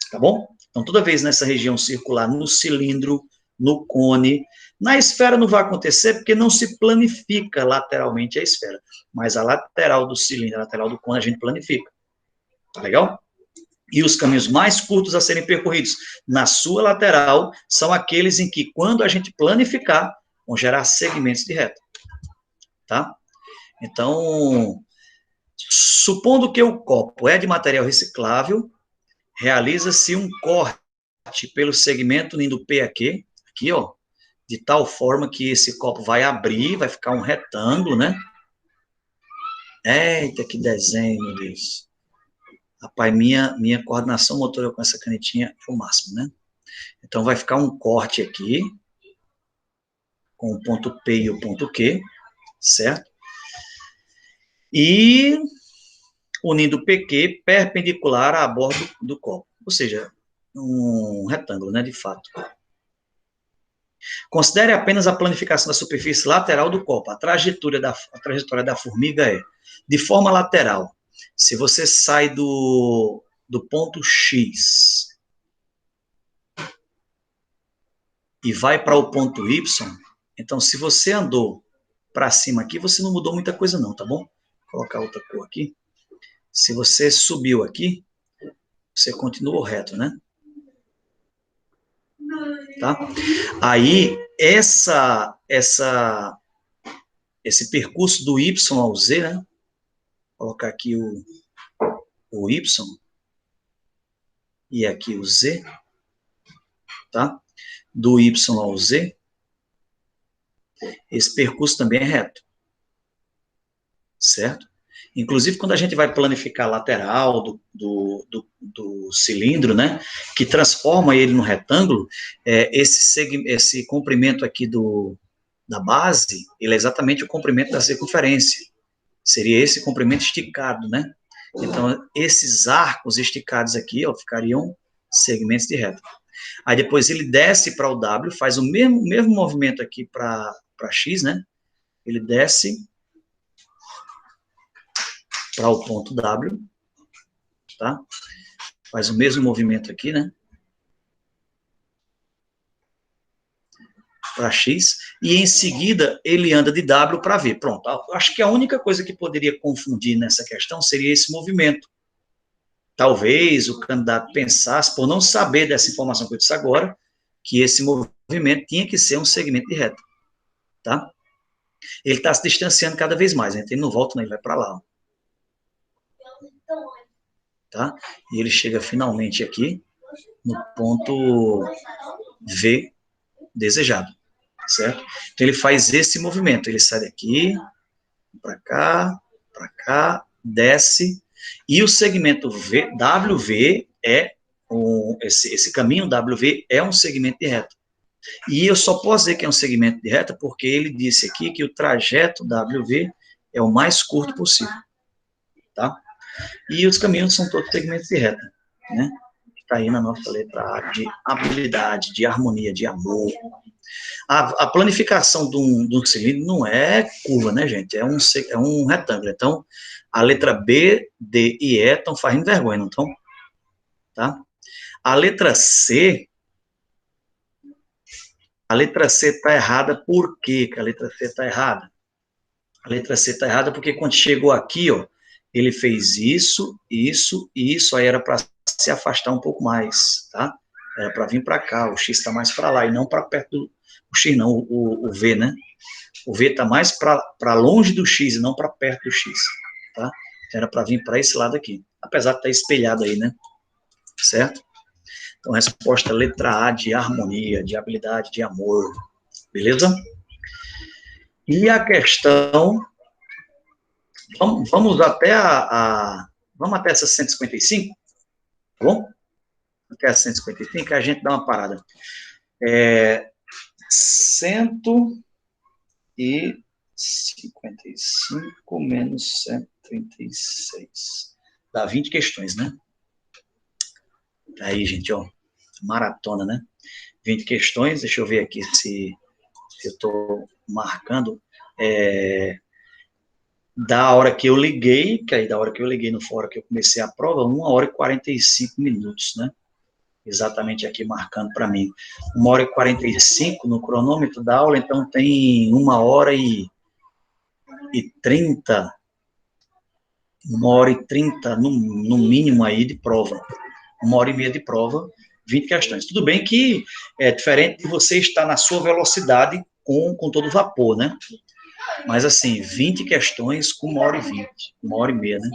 Tá bom? Então, toda vez nessa região circular, no cilindro, no cone, na esfera não vai acontecer porque não se planifica lateralmente a esfera, mas a lateral do cilindro, a lateral do cone, a gente planifica. Tá legal? E os caminhos mais curtos a serem percorridos na sua lateral são aqueles em que, quando a gente planificar, vão gerar segmentos de reta. Tá? Então, Supondo que o copo é de material reciclável, realiza-se um corte pelo segmento unindo P aqui, ó, de tal forma que esse copo vai abrir, vai ficar um retângulo, né? Eita, que desenho, meu Deus. Rapaz, minha coordenação motora com essa canetinha é o máximo, né? Então, vai ficar um corte aqui, com o ponto P e o ponto Q, certo? E unindo o PQ perpendicular à borda do copo. Ou seja, um retângulo, né, de fato. Considere apenas a planificação da superfície lateral do copo. A trajetória da formiga é, de forma lateral, se você sai do ponto X e vai para o ponto Y, então, se você andou para cima aqui, você não mudou muita coisa não, tá bom? Vou colocar outra cor aqui. Se você subiu aqui, você continuou reto, né? Tá? Aí, esse percurso do Y ao Z, né? Vou colocar aqui o Y e aqui o Z, tá? Do Y ao Z, esse percurso também é reto, certo? Inclusive, quando a gente vai planificar a lateral do cilindro, né, que transforma ele no retângulo, esse comprimento aqui da base, ele é exatamente o comprimento da circunferência. Seria esse comprimento esticado, né? Então, esses arcos esticados aqui, ó, ficariam segmentos de reta. Aí depois ele desce para o W, faz o mesmo movimento aqui para X, né? Ele desce para o ponto W, tá? Faz o mesmo movimento aqui, né? Para X, e em seguida ele anda de W para V. Pronto, acho que a única coisa que poderia confundir nessa questão seria esse movimento. Talvez o candidato pensasse, por não saber dessa informação que eu disse agora, que esse movimento tinha que ser um segmento de reta, tá? Ele está se distanciando cada vez mais, então ele não volta, não, ele vai para lá, ó. Tá? E ele chega finalmente aqui no ponto V desejado, certo? Então ele faz esse movimento, ele sai daqui, para cá, desce, e o segmento WV esse caminho WV é um segmento de reta. E eu só posso dizer que é um segmento de reta porque ele disse aqui que o trajeto WV é o mais curto possível, tá? E os caminhos são todos segmentos de reta, né? Está aí na nossa letra A, de habilidade, de harmonia, de amor. A planificação de um cilindro não é curva, né, gente? É um retângulo. Então, a letra B, D e E estão fazendo vergonha, não estão? Tá? A letra C está errada. Por quê que a letra C está errada? A letra C está errada porque quando chegou aqui, ó, ele fez isso, isso e isso, aí era para se afastar um pouco mais, tá? Era para vir para cá, o X está mais para lá, e não para perto do... O X não, o V, né? O V está mais para longe do X e não para perto do X, tá? Então, era para vir para esse lado aqui, apesar de estar espelhado aí, né? Certo? Então, resposta letra A, de harmonia, de habilidade, de amor, beleza? E a questão... Vamos até vamos até essa 155, tá bom? Até a 155, a gente dá uma parada. 155 menos 136. Dá 20 questões, né? Aí, gente, ó, maratona, né? 20 questões, deixa eu ver aqui se eu estou marcando. Da hora que eu liguei, que aí da hora que eu liguei no fórum que eu comecei a prova, 1h45, né? Exatamente aqui marcando para mim. 1h45 no cronômetro da aula, então tem 1h30, 1h30 no mínimo aí de prova. 1h30 de prova, 20 questões. Tudo bem que é diferente de você estar na sua velocidade com todo vapor, né? Mas, assim, 20 questões com 1h20, 1h30, né?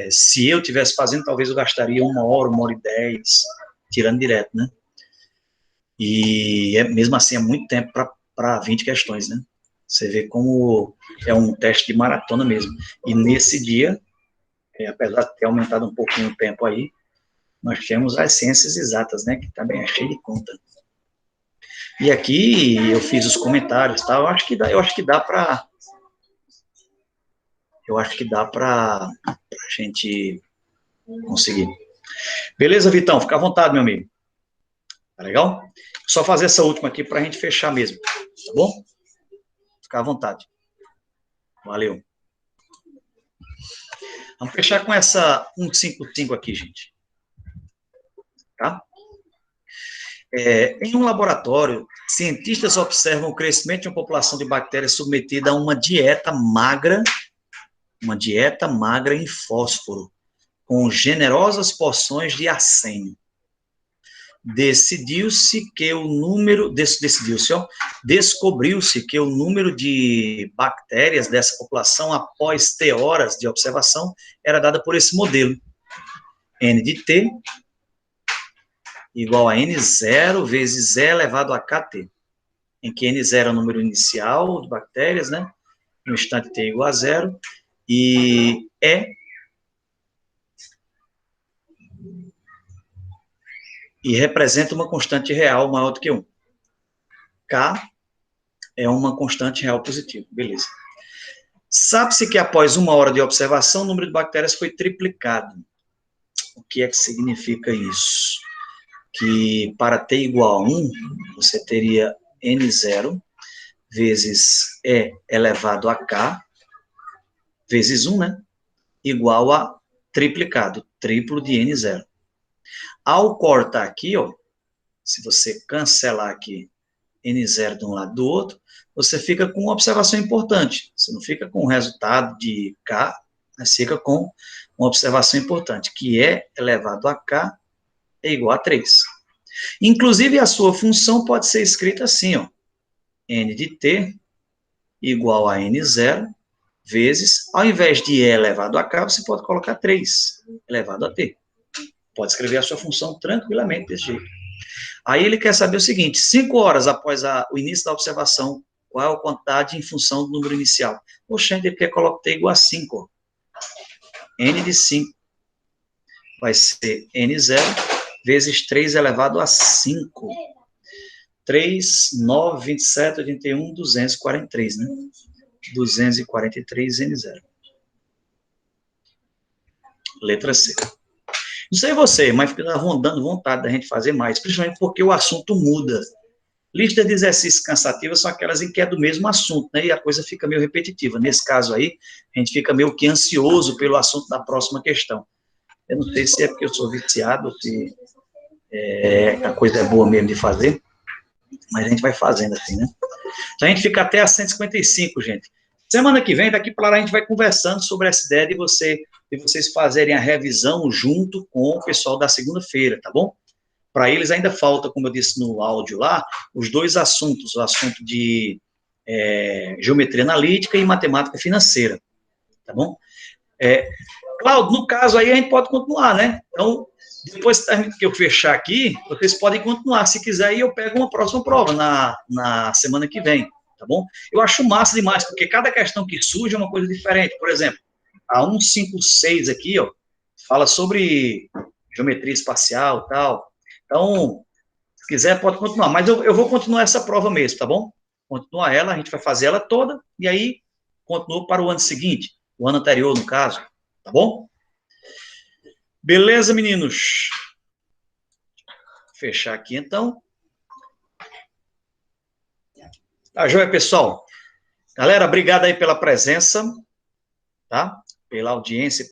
Se eu estivesse fazendo, talvez eu gastaria 1h, 1h10, tirando direto, né? E, mesmo assim, é muito tempo para 20 questões, né? Você vê como é um teste de maratona mesmo. E nesse dia, apesar de ter aumentado um pouquinho o tempo aí, nós temos as ciências exatas, né? Que também é cheio de conta. E aqui eu fiz os comentários, tá? Eu acho que dá para a gente conseguir. Beleza, Vitão? Fica à vontade, meu amigo. Tá legal? Só fazer essa última aqui para a gente fechar mesmo, tá bom? Fica à vontade. Valeu. Vamos fechar com essa 155 aqui, gente. Tá? Em um laboratório, cientistas observam o crescimento de uma população de bactérias submetida a uma dieta magra em fósforo, com generosas porções de arsênio. Descobriu-se que o número de bactérias dessa população, após T horas de observação, era dada por esse modelo. N de T igual a N0 vezes E elevado a KT, em que N0 é o número inicial de bactérias, né? No instante T igual a 0, e representa uma constante real maior do que 1. K é uma constante real positiva, beleza. Sabe-se que após 1 hora de observação, o número de bactérias foi triplicado. O que é que significa isso? Que para t igual a 1, você teria N0 vezes E elevado a K, vezes 1, né? Igual a triplicado, triplo de N0. Ao cortar aqui, ó, se você cancelar aqui N0 de um lado do outro, você fica com uma observação importante. Você não fica com o resultado de K, mas fica com uma observação importante, que E elevado a K é igual a 3. Inclusive, a sua função pode ser escrita assim, ó, N de T igual a N0 vezes, ao invés de E elevado a K, você pode colocar 3 elevado a T. Pode escrever a sua função tranquilamente desse jeito. Aí ele quer saber o seguinte: 5 horas após o início da observação, qual é a quantidade em função do número inicial? Poxa, ele quer colocar T igual a 5. Ó. N de 5 vai ser N0 vezes 3 elevado a 5. 3, 9, 27, 81, 243, né? 243 N0. Letra C. Não sei você, mas fica rondando vontade da gente fazer mais, principalmente porque o assunto muda. Listas de exercícios cansativas são aquelas em que é do mesmo assunto, né? E a coisa fica meio repetitiva. Nesse caso aí, a gente fica meio que ansioso pelo assunto da próxima questão. Eu não sei se é porque eu sou viciado, se a coisa é boa mesmo de fazer, mas a gente vai fazendo assim, né? Então a gente fica até a 155, gente. Semana que vem, daqui para lá, a gente vai conversando sobre essa ideia de vocês fazerem a revisão junto com o pessoal da segunda-feira, tá bom? Para eles ainda falta, como eu disse no áudio lá, os dois assuntos, o assunto de geometria analítica e matemática financeira, tá bom? Cláudio, no caso aí a gente pode continuar, né? Então, depois que eu fechar aqui, vocês podem continuar. Se quiser, eu pego uma próxima prova na semana que vem, tá bom? Eu acho massa demais, porque cada questão que surge é uma coisa diferente. Por exemplo, a 156 aqui, ó, fala sobre geometria espacial e tal. Então, se quiser, pode continuar. Mas eu vou continuar essa prova mesmo, tá bom? Continuar ela, a gente vai fazer ela toda, e aí continua para o ano seguinte, o ano anterior, no caso, tá bom? Beleza, meninos? Fechar aqui, então. Tá joia, pessoal? Galera, obrigado aí pela presença, tá? Pela audiência.